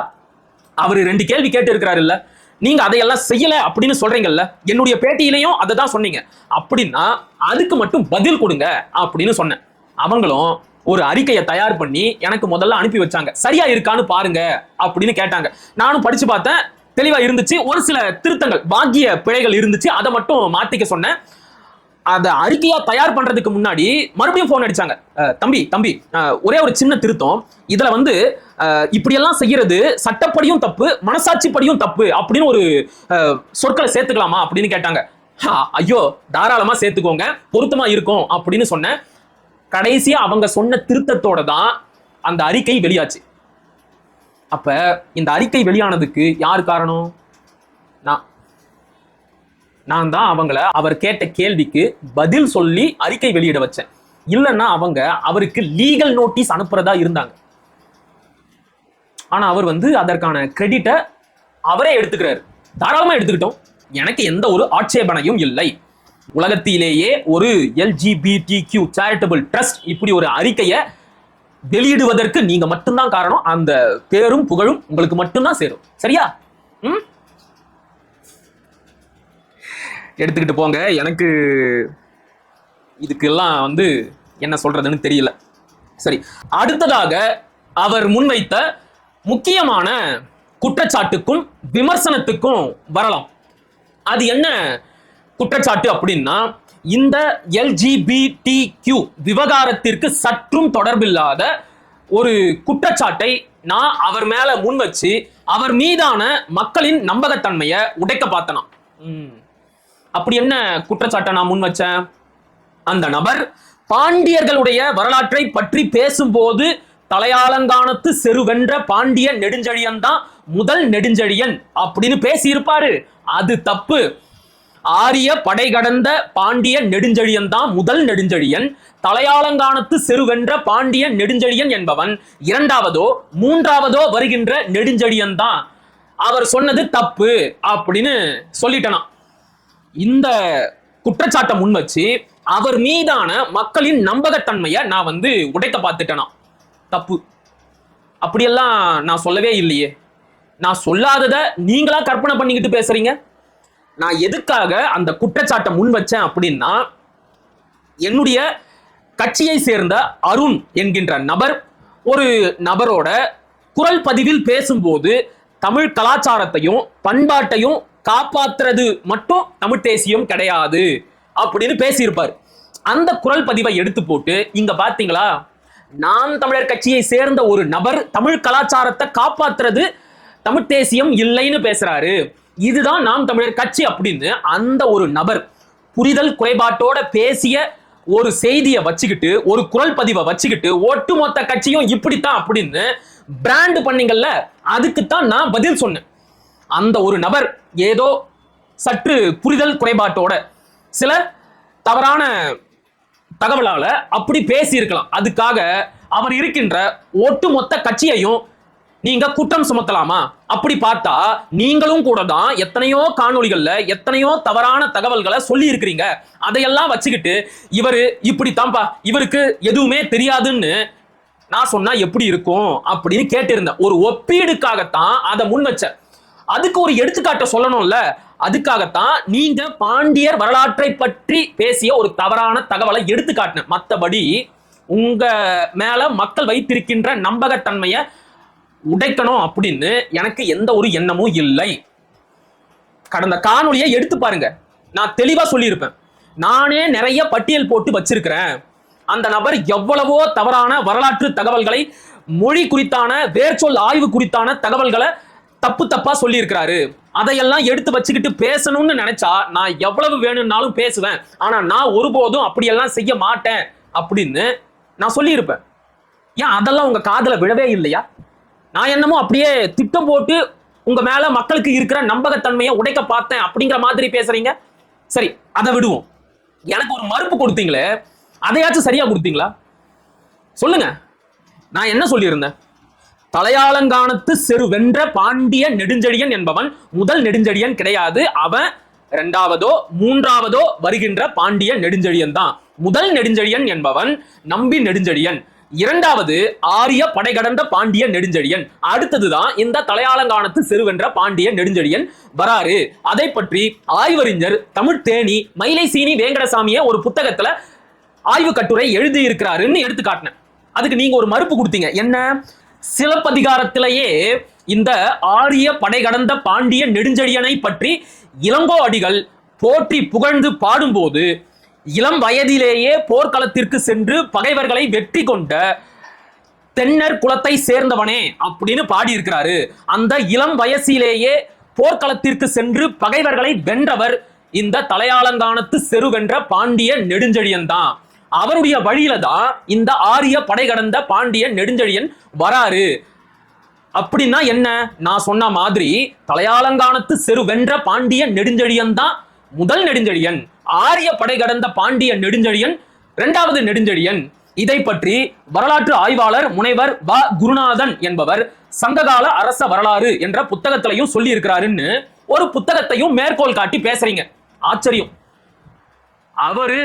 அவரு 2 கேள்வி கேட்டு இருக்கிறாரு இல்ல, நீங்க அதையெல்லாம் செய்யல அப்படின்னு சொல்றீங்கல்ல, என்னுடைய பேட்டியிலையும் அதை தான் சொன்னீங்க, அப்படின்னா அதுக்கு மட்டும் பதில் கொடுங்க அப்படின்னு சொன்னேன். அவங்களும் ஒரு அறிக்கையை தயார் பண்ணி எனக்கு முதல்ல அனுப்பி வச்சாங்க, சரியா இருக்கான்னு பாருங்க அப்படின்னு கேட்டாங்க. நானும் படிச்சு பார்த்தேன், தெளிவா இருந்துச்சு, ஒரு சில திருத்தங்கள் பாக்கிய பிழைகள் இருந்துச்சு, அதை மட்டும் மாத்திக்க சொன்னேன். அதை அறிக்கையா தயார் பண்றதுக்கு முன்னாடி மறுபடியும் போன் அடிச்சாங்க, தம்பி ஒரே ஒரு சின்ன திருத்தம், இதுல வந்து இப்படியெல்லாம் செய்யறது சட்டப்படியும் தப்பு, மனசாட்சிப்படியும் தப்பு அப்படின்னு ஒரு சொற்களை சேர்த்துக்கலாமா அப்படின்னு கேட்டாங்க. ஐயோ தாராளமா சேர்த்துக்கோங்க, பொருத்தமா இருக்கும் அப்படின்னு சொன்னேன். கடைசியா அவங்க சொன்ன திருத்தத்தோட தான் அந்த அறிக்கை வெளியாச்சு. அப்ப இந்த அறிக்கை வெளியானதுக்கு யார் காரணம்? நான் தான் அவங்கள அவர் கேட்ட கேள்விக்கு பதில் சொல்லி அறிக்கை வெளியிட வச்சேன். இல்லைன்னா அவங்க அவருக்கு லீகல் நோட்டீஸ் அனுப்புறதா இருந்தாங்க. ஆனா அவர் வந்து அதற்கான கிரெடிட்டை அவரே எடுத்துக்கிறாரு. தாராளமா எடுத்துக்கிட்டோம், எனக்கு எந்த ஒரு ஆட்சேபனையும் இல்லை. உலகத்திலேயே ஒரு LGBTQ சேரிட்டபிள் ட்ரஸ்ட் இப்படி ஒரு அறிக்கையை வெளியிடுவதற்கு நீங்க மட்டும்தான் காரணம். அந்த பேரும் புகழும் உங்களுக்கு மட்டும்தான் சேரும். சரியா? எடுத்துக்கிட்டு போங்க. எனக்கு இதுக்கெல்லாம் வந்து என்ன சொல்றதுன்னு தெரியல. சரி, அடுத்ததாக அவர் முன்வைத்த முக்கியமான குற்றச்சாட்டுக்கும் விமர்சனத்துக்கும் வரலாம். அது என்ன குற்றச்சாட்டு அப்படின்னா, இந்த LGBTQ விவகாரத்திற்கு சற்றும் தொடர்பில்லாத ஒரு குற்றச்சாட்டை நான் அவர் மேல முன் வச்சு அவர் மீதான மக்களின் நம்பகத்தன்மையை உடைக்க பார்த்தனா. அப்படி என்ன குற்றச்சாட்டை நான் முன் வச்சேன்? அந்த நபர் பாண்டியர்களுடைய வரலாற்றை பற்றி பேசும்போது தலையாலங்கானத்து செருவென்ற பாண்டிய நெடுஞ்செழியன் தான் முதல் நெடுஞ்செழியன் அப்படின்னு பேசியிருப்பாரு. அது தப்பு. ஆரிய படை கடந்த பாண்டிய நெடுஞ்செழியன் தான் முதல் நெடுஞ்செழியன். தலையாலங்கானத்து செருவென்ற பாண்டிய நெடுஞ்செழியன் என்பவன் 2வதோ 3வதோ வருகின்ற நெடுஞ்செழியன் தான். அவர் சொன்னது தப்பு அப்படின்னு சொல்லிட்டனா. இந்த குற்றச்சாட்டை முன் வச்சு அவர் மீதான மக்களின் நம்பகத்தன்மையை நான் வந்து உடைக்க பார்த்துட்டேனா. தப்பு. அப்படியெல்லாம் நான் சொல்லவே இல்லையே. நான் சொல்லாதத நீங்களா கற்பனை பண்ணிக்கிட்டு பேசுறீங்க. நான் எதுக்காக அந்த குற்றச்சாட்டை முன் வச்சேன் அப்படின்னா, என்னுடைய கட்சியை சேர்ந்த அருண் என்கின்ற நபர் ஒரு நபரோட குரல் பதிவில் பேசும்போது தமிழ் கலாச்சாரத்தையும் பண்பாட்டையும் காப்பாற்றுறது மட்டும் தமிழ் தேசியம் கிடையாது அப்படின்னு பேசியிருப்பார். அந்த குரல் பதிவை எடுத்து போட்டு இங்க பாத்தீங்களா, நாம் தமிழர் கட்சியை சேர்ந்த ஒரு நபர் தமிழ் கலாச்சாரத்தை காப்பாற்றுறது தமிழ் தேசியம் இல்லைன்னு பேசுறாரு, இதுதான் நாம் தமிழர் கட்சி அப்படின்னு அந்த ஒரு நபர் புரிதல் குறைபாட்டோட பேசிய ஒரு செய்தியை வச்சுக்கிட்டு, ஒரு குரல் பதிவை வச்சுக்கிட்டு ஒட்டுமொத்த கட்சியும் இப்படித்தான் அப்படின்னு பிராண்ட் பண்ணீங்கல்ல, அதுக்குத்தான் நான் பதில் சொன்னேன். அந்த ஒரு நபர் ஏதோ சற்று புரிதல் குறைபாட்டோட சில தவறான தகவலால அப்படி பேசி இருக்கலாம். அதுக்காக அவர் இருக்கின்ற ஒட்டுமொத்த கட்சியையும் நீங்க குற்றம் சுமத்தலாமா? அப்படி பார்த்தா நீங்களும் கூட தான் எத்தனையோ காணொளிகள்ல எத்தனையோ தவறான தகவல்களை சொல்லி இருக்கிறீங்க. அதையெல்லாம் வச்சுக்கிட்டு இவரு இப்படித்தான்ப்பா, இவருக்கு எதுவுமே தெரியாதுன்னு நான் சொன்னா எப்படி இருக்கும் அப்படின்னு கேட்டிருந்தேன். ஒரு ஒப்பீடுக்காகத்தான் அதை முன் வச்ச. அதுக்கு ஒரு எடுத்துக்காட்ட சொல்லணும்ல. அதுக்காகத்தான் நீங்க பாண்டியர் வரலாற்றை பற்றி பேசிய ஒரு தவறான தகவலை எடுத்துக்காட்டின. மற்றபடி உங்க மேல மக்கள் வைத்திருக்கின்ற நம்பகத்தன்மையை உடைக்கணும் அப்படின்னு எனக்கு எந்த ஒரு எண்ணமும் இல்லை. கடந்த காணொலியை எடுத்து பாருங்க, நான் தெளிவா சொல்லியிருப்பேன். நானே நிறைய பட்டியல் போட்டு வச்சிருக்கிறேன். அந்த நபர் எவ்வளவோ தவறான வரலாற்று தகவல்களை, மொழி குறித்தான, வேர்ச்சொல் ஆய்வு குறித்தான தகவல்களை தப்பா சொல்லி இருக்கிறாரு. அதையெல்லாம் எடுத்து வச்சுக்கிட்டு பேசணும்னு நினைச்சா நான் எவ்வளவு வேணும்னாலும் பேசுவேன். ஆனா நான் ஒருபோதும் அப்படியெல்லாம் செய்ய மாட்டேன் அப்படின்னு நான் சொல்லியிருப்பேன். ஏன் அதெல்லாம் உங்க காதுல விழவே இல்லையா? நான் என்னமோ அப்படியே திட்டம் போட்டு உங்க மேல மக்களுக்கு இருக்கிற நம்பகத்தன்மையை உடைக்க பார்த்தேன் அப்படிங்கிற மாதிரி பேசுறீங்க. சரி, அதை விடுவோம். எனக்கு ஒரு மறுப்பு கொடுத்தீங்களே, அதையாச்சும் சரியா கொடுத்தீங்களா சொல்லுங்க. நான் என்ன சொல்லியிருந்தேன்? தலையாலங்கானத்து செரு வென்ற பாண்டிய நெடுஞ்செழியன் என்பவன் முதல் நெடுஞ்செழியன் கிடையாது. அவன் இரண்டாவதோ மூன்றாவதோ வருகின்ற பாண்டிய நெடுஞ்செழியன் தான். முதல் நெடுஞ்செழியன் என்பவன் நம்பி நெடுஞ்செழியன், இரண்டாவது ஆரிய படை கடந்த பாண்டிய நெடுஞ்செழியன், அடுத்ததுதான் இந்த தலையாலங்கானத்து செருவென்ற பாண்டிய நெடுஞ்செழியன் வராரு. அதை பற்றி ஆய்வறிஞர் தமிழ் தேனி மயிலை சீனி வேங்கடசாமியை ஒரு புத்தகத்துல ஆய்வு கட்டுரை எழுதி இருக்கிறாருன்னு எடுத்து காட்டினேன். அதுக்கு நீங்க ஒரு மறுப்பு கொடுத்தீங்க. என்ன? சிலப்பதிகாரத்திலேயே இந்த ஆரிய படை கடந்த பாண்டிய நெடுஞ்செழியனை பற்றி இளங்கோ அடிகள் போற்றி புகழ்ந்து பாடும்போது இளம் வயதிலேயே போர்க்களத்திற்கு சென்று பகைவர்களை வெற்றி கொண்ட தென்னர் குலத்தை சேர்ந்தவனே அப்படின்னு பாடியிருக்கிறாரு. அந்த இளம் வயசிலேயே போர்க்களத்திற்கு சென்று பகைவர்களை வென்றவர் இந்த தலையாலங்கானத்து செருவென்ற பாண்டிய நெடுஞ்செழியன் தான். அவருடைய வழியில தான் இந்த ஆரிய படை கடந்த பாண்டிய நெடுஞ்செழியன் வராரு. அப்படின்னா என்ன? நான் சொன்ன மாதிரி தலையாலங்கானத்து செரு வென்ற பாண்டிய நெடுஞ்செழியன் தான் முதல் நெடுஞ்செழியன், ஆரிய படை கடந்த பாண்டிய நெடுஞ்செழியன் இரண்டாவது நெடுஞ்செழியன். இதை பற்றி வரலாற்று ஆய்வாளர் முனைவர் வ குருநாதன் என்பவர் சங்ககால அரச வரலாறு என்ற புத்தகத்திலையும் சொல்லி இருக்கிறாருன்னு ஒரு புத்தகத்தையும் மேற்கோள் காட்டி பேசுறீங்க. ஆச்சரியம். அவரு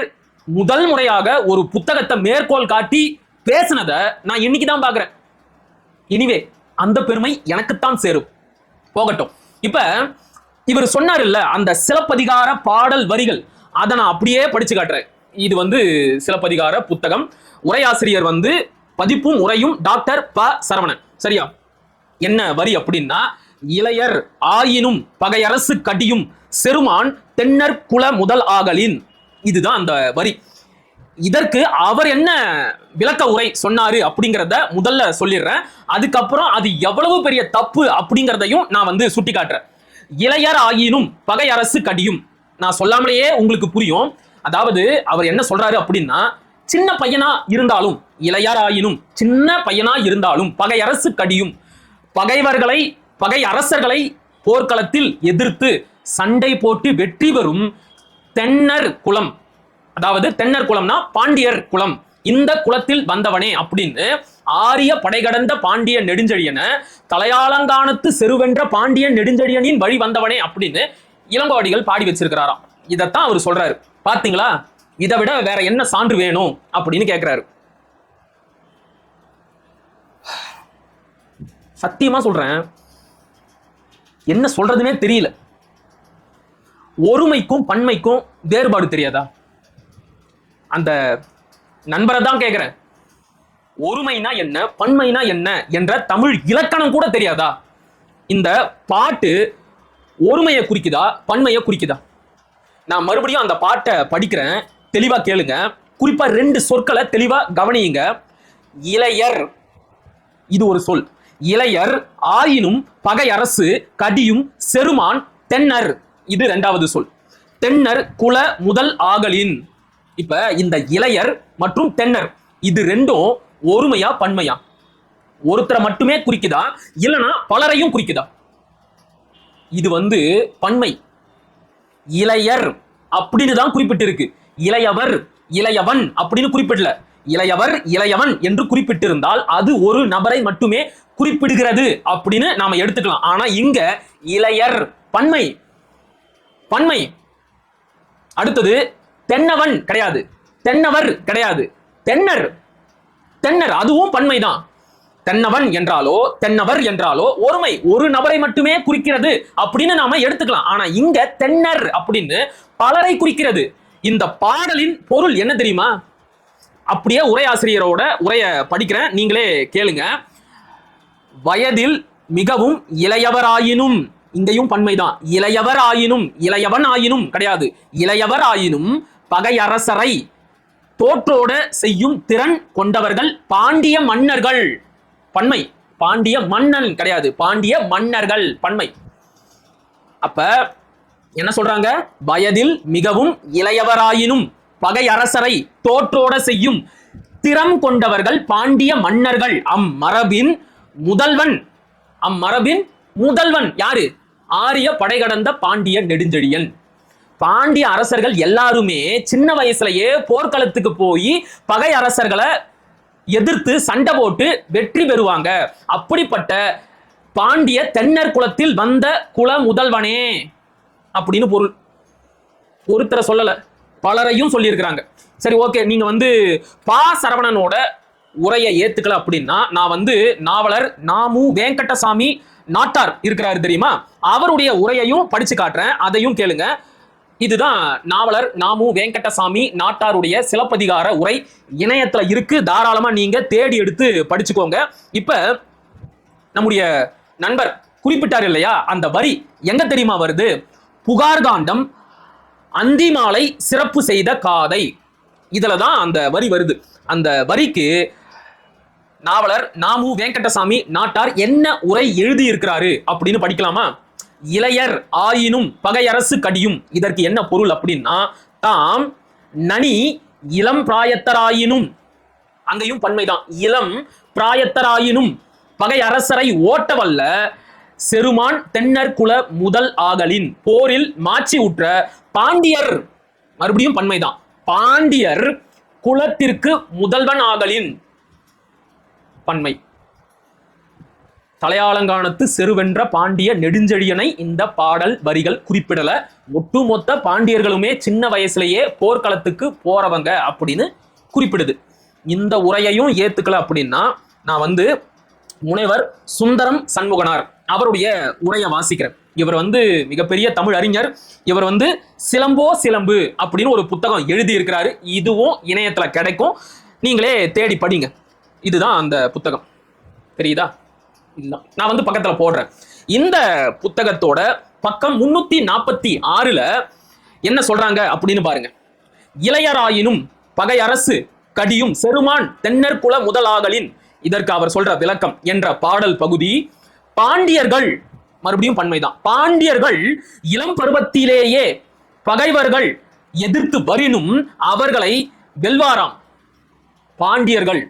முதல் முறையாக ஒரு புத்தகத்தை மேற்கோள் காட்டி பேசினத நான் இன்னைக்கு தான் பாக்குறேன். இனிவே அந்த பெருமை எனக்குத்தான் சேரும். போகட்டும். இப்ப இவர் சொன்னார் இல்ல, அந்த சிலப்பதிகார பாடல் வரிகள், அதை நான் அப்படியே படிச்சு காட்டுறேன். இது சிலப்பதிகார புத்தகம், உரையாசிரியர் பதிப்பும் உரையும் டாக்டர் ப சரவணன். சரியா? என்ன வரி அப்படின்னா, இளையர் ஆயினும் பகையரசு கடியும் செருமான் தென்னர் குல முதல் ஆகலின். இதுதான் அந்த வரி. இதற்கு அவர் என்ன விளக்க உரை சொன்னாரு அப்படிங்கிறத முதல்ல சொல்லிடுறேன். அதுக்கப்புறம் அது எவ்வளவு பெரிய தப்பு அப்படிங்கிறதையும் நான் சுட்டி காட்டுறேன். இளையர் ஆயினும் பகை அரசு கடியும், நான் சொல்லாமலேயே உங்களுக்கு புரியும். அதாவது அவர் என்ன சொல்றாரு அப்படின்னா, சின்ன பையனா இருந்தாலும், இளையர் ஆயினும் சின்ன பையனா இருந்தாலும் பகை அரசு கடியும், பகை அரசர்களை போர்க்களத்தில் எதிர்த்து சண்டை போட்டு வெற்றி பெறும் தென்னர் குலம், அதாவது தென்னர் குலம்னா பாண்டியர் குலம், இந்த குலத்தில் வந்தவனே அப்படின்னு ஆரிய படை கடந்த பாண்டிய நெடுஞ்செழியனை தலையாலங்கானத்து செருவென்ற பாண்டிய நெடுஞ்செழியனின் வழி வந்தவனே அப்படின்னு இளங்கோவடிகள் பாடி வச்சிருக்கிறாராம். இதைத்தான் அவர் சொல்றாரு. பாத்தீங்களா? இதை விட வேற என்ன சான்று வேணும் அப்படின்னு கேட்கிறாரு. சத்தியமா சொல்றேன், என்ன சொல்றதுன்னே தெரியல. ஒருமைக்கும் பன்மைக்கும் வேறுபாடு தெரியாதா? அந்த நண்பரை தான் கேட்கிறேன். ஒருமைனா என்ன, பன்மைனா என்ன என்ற தமிழ் இலக்கணம் கூட தெரியாதா? இந்த பாட்டு ஒருமையை குறிக்குதா, பன்மையை குறிக்குதா? நான் மறுபடியும் அந்த பாட்டை படிக்கிறேன், தெளிவா கேளுங்க. குறிப்பா 2 சொற்களை தெளிவா கவனியுங்க. இளையர், இது ஒரு சொல். இளையர் ஆயினும் பகை அரசு கடியும் செருமான் தென்னர், இது 2வது சொல். தென்னர் குல முதல் ஆகலின். இப்ப இந்த இளையர் மற்றும் தென்னர் இது ரெண்டும் ஒருமையா பன்மையா? ஒருத்தரை மட்டுமே குறிக்குதா, இல்லைன்னா பலரையும் குறிக்குதா? இது பன்மை. இளையர் அப்படின்னு தான் குறிப்பிட்டு இருக்கு. இளையவர் இளையவன் அப்படின்னு குறிப்பிடல. இளையவர் இளையவன் என்று குறிப்பிட்டிருந்தால் அது ஒரு நபரை மட்டுமே குறிப்பிடுகிறது அப்படின்னு நாம எடுத்துக்கலாம். ஆனா இங்க இளையர் பன்மை. பன்மை. அடுத்தது தென்னவன் கிடையாது, தென்னவர் கிடையாது, தென்னர். தென்னர் அதுவும் பன்மைதான். தென்னவன் என்றாலோ தென்னவர் என்றாலோ ஒருமை, ஒரு நபரை மட்டுமே குறிக்கிறது அப்படின்னு நாம எடுத்துக்கலாம். ஆனா இங்க தென்னர் அப்படின்னு பலரை குறிக்கிறது. இந்த பாடலின் பொருள் என்ன தெரியுமா? அப்படியே உரையாசிரியரோட உரைய படிக்கிறேன், நீங்களே கேளுங்க. வயதில் மிகவும் இளையவராயினும், இங்கேயும் பன்மைதான், இளையவர் ஆயினும், இளையவன் ஆயினும் கிடையாது, இளையவர் ஆயினும் பகையரசரை தோற்றோட செய்யும் திறன் கொண்டவர்கள் பாண்டிய மன்னர்கள். பன்மை, பாண்டிய மன்னன் கிடையாது, பாண்டிய மன்னர்கள் பன்மை. அப்ப என்ன சொல்றாங்க? வயதில் மிகவும் இளையவராயினும் பகையரசரை தோற்றோட செய்யும் திறம் கொண்டவர்கள் பாண்டிய மன்னர்கள். அம்மரபின் முதல்வன், அம்மரபின் முதல்வன் யாரு? ஆரிய படை கடந்த பாண்டிய நெடுஞ்செழியன். பாண்டிய அரசர்கள் எல்லாருமே சின்ன வயசுலயே போர்க்களத்துக்கு போய் பகை அரசர்களை எதிர்த்து சண்டை போட்டு வெற்றி பெறுவாங்க. அப்படிப்பட்ட பாண்டிய தென்னர் குலத்தில் வந்த குல முதல்வனே அப்படின்னு பொருள். ஒருத்தரை சொல்லல, பலரையும் சொல்லியிருக்கிறாங்க. சரி, ஓகே, நீங்க வந்து பா சரவணனோட உரையை ஏத்துக்கல அப்படின்னா நான் நாவலர் நாமு வெங்கடசாமி நாட்டார் இருக்கிறாரு தெரியுமா, அவருடைய உரையையும் படிச்சு காட்டுறேன், அதையும் கேளுங்க. இதுதான் நாவலர் நாமு வெங்கடசாமி நாட்டாருடைய சிலப்பதிகார உரை. இணையத்துல இருக்கு, தாராளமா நீங்க தேடி எடுத்து படிச்சுக்கோங்க. இப்ப நம்முடைய நண்பர் குறிப்பிட்டார் இல்லையா, அந்த வரி எங்க தெரியுமா வருது? புகார்காண்டம் அந்திமாலை சிறப்பு செய்த காதை, இதுலதான் அந்த வரி வருது. அந்த வரிக்கு நாவலர் நாமு வெங்கடசாமி நாட்டார் என்ன உரை எழுதி இருக்கிறாரு அப்படின்னு படிக்கலாமா? இளையர் ஆயினும் பகையரசு கடியும், இதற்கு என்ன பொருள் அப்படின்னா, தாம் நனி இளம் பிராயத்தராயினும், அங்கேயும் பன்மைதான், இளம் பிராயத்தராயினும் பகை அரசரை ஓட்டவல்ல செருமான் தென்னர் குல முதல் ஆகலின், போரில் மாட்சி உற்ற பாண்டியர், மறுபடியும் பன்மைதான், பாண்டியர் குலத்திற்கு முதல்வன் ஆகலின், பன்மை. தலையாலங்கானத்து செருவென்ற பாண்டிய நெடுஞ்செழியனை இந்த பாடல் வரிகள் குறிப்பிடல. ஒட்டுமொத்த பாண்டியர்களுமே சின்ன வயசுலயே போர்க்களத்துக்கு போறவங்க அப்படின்னு குறிப்பிடுது. இந்த உரையையும் ஏத்துக்கல அப்படின்னா நான் முனைவர் சுந்தரம் சண்முகனார் அவருடைய உரையை வாசிக்கிறேன். இவர் மிகப்பெரிய தமிழ் அறிஞர். இவர் சிலம்போ சிலம்பு அப்படின்னு ஒரு புத்தகம் எழுதி இருக்கிறாரு. இதுவும் இணையத்துல கிடைக்கும், நீங்களே தேடி படிங்க. இதுதான் அந்த புத்தகம், தெரியுதா? நான் பக்கத்துல போடுறேன். இந்த புத்தகத்தோட பக்கம் 346ல என்ன சொல்றாங்க அப்படின்னு பாருங்க. இளையராயினும் பகை அரசு கடியும் செருமான் தென்னர் குல முதலாகலின், இதற்கு அவர் சொல்ற விளக்கம் என்ற பாடல் பகுதி, பாண்டியர்கள், மறுபடியும் பன்மைதான், பாண்டியர்கள் இளம் பருவத்திலேயே பகைவர்கள் எதிர்த்து வரினும் அவர்களை வெல்வாராம். பாண்டியர்கள்,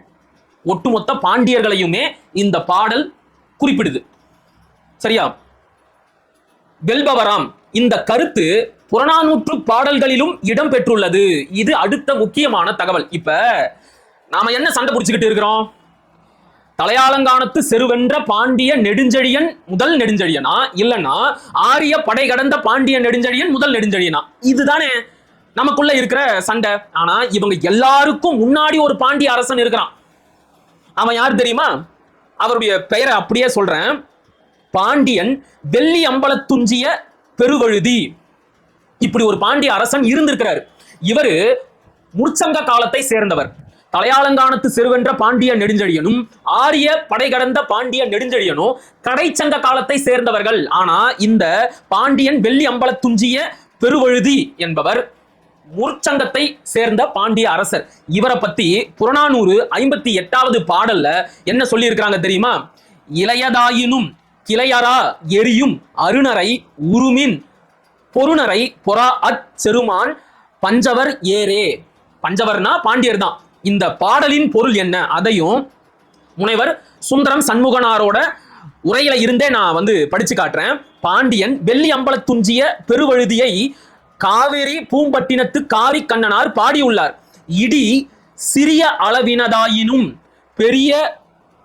ஒட்டுமொத்த பாண்டியர்களையுமே இந்த பாடல் குறிப்பிடுது. சரியா? வெல்பவராம். இந்த கருத்து புறநானூற்று பாடல்களிலும் இடம் பெற்றுள்ளது. இது அடுத்த முக்கியமான தகவல். இப்ப நாம என்ன சண்டை பிடிச்சுக்கிட்டு இருக்கிறோம்? தலையாலங்கானத்து செருவென்ற பாண்டிய நெடுஞ்செழியன் முதல் நெடுஞ்செழியனா, இல்லைன்னா ஆரிய படை கடந்த பாண்டிய நெடுஞ்செழியன் முதல் நெடுஞ்செழியனா? இதுதானே நமக்குள்ள இருக்கிற சண்டை. ஆனா இவங்க எல்லாருக்கும் முன்னாடி ஒரு பாண்டிய அரசன் இருக்கிறான். அவன் யார் தெரியுமா? அவருடைய பெயரை அப்படியே சொல்றேன். பாண்டியன் வெள்ளி அம்பலத்துஞ்சிய பெருவழுதி. இப்படி ஒரு பாண்டிய அரசன் இருந்திருக்கிறார். இவரு முற்சங்க காலத்தை சேர்ந்தவர். தலையாலங்கானத்து செருவென்ற பாண்டிய நெடுஞ்செழியனும் ஆரிய படை கடந்த பாண்டிய நெடுஞ்செழியனும் கடைச்சங்க காலத்தை சேர்ந்தவர்கள். ஆனா இந்த பாண்டியன் வெள்ளி அம்பலத்துஞ்சிய பெருவழுதி என்பவர் முற்சங்கத்தை சேர்ந்த பாண்டிய அரசர். இவரை பத்தி புறநானூறு 58வது பாடல்ல என்ன சொல்லி இருக்கிறாங்க தெரியுமா? இளையதாயினும் கிளையரா எரியும் அருணரை உருமின் பொருணரை பொறா அச் செருமான் பஞ்சவர் ஏரே. பஞ்சவர்னா பாண்டியர் தான். இந்த பாடலின் பொருள் என்ன, அதையும் முனைவர் சுந்தரம் சண்முகனாரோட உரையில இருந்தே நான் படிச்சு காட்டுறேன். பாண்டியன் வெள்ளி அம்பலத்துஞ்சிய பெருவழுதியை காவிரி பூம்பட்டினத்து காரி கண்ணனார் பாடியுள்ளார். இடி சிறிய அளவினதாயினும் பெரிய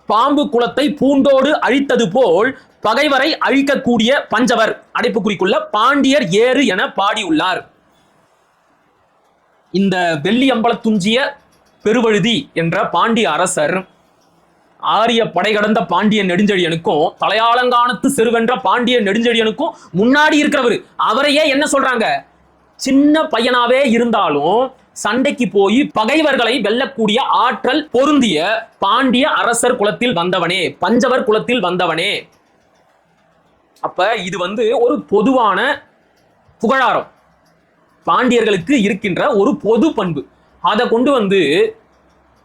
பாம்பு குலத்தை பூண்டோடு அழித்தது போல் பகைவரை அழிக்கக்கூடிய பஞ்சவர் அடைப்புக்குறிக்குள்ள பாண்டியர் ஏறு என பாடியுள்ளார். இந்த வெள்ளி அம்பலத்துஞ்சிய பெருவழுதி என்ற பாண்டிய அரசர் ஆரிய படை கடந்த பாண்டிய நெடுஞ்செழியனுக்கும் தலையாலங்கானத்து செருவென்ற பாண்டிய நெடுஞ்செழியனுக்கும் முன்னாடி இருக்கிறவர் அவரையே என்ன சொல்றாங்க, சின்ன பையனாவே இருந்தாலும் சண்டைக்கு போய் பகைவர்களை வெல்லக்கூடிய ஆற்றல் பொருந்திய பாண்டிய அரசர் குலத்தில் வந்தவனே, பஞ்சவர் குலத்தில் வந்தவனே. அப்ப இது ஒரு பொதுவான புகழாரம், பாண்டியர்களுக்கு இருக்கின்ற ஒரு பொது பண்பு. அதை கொண்டு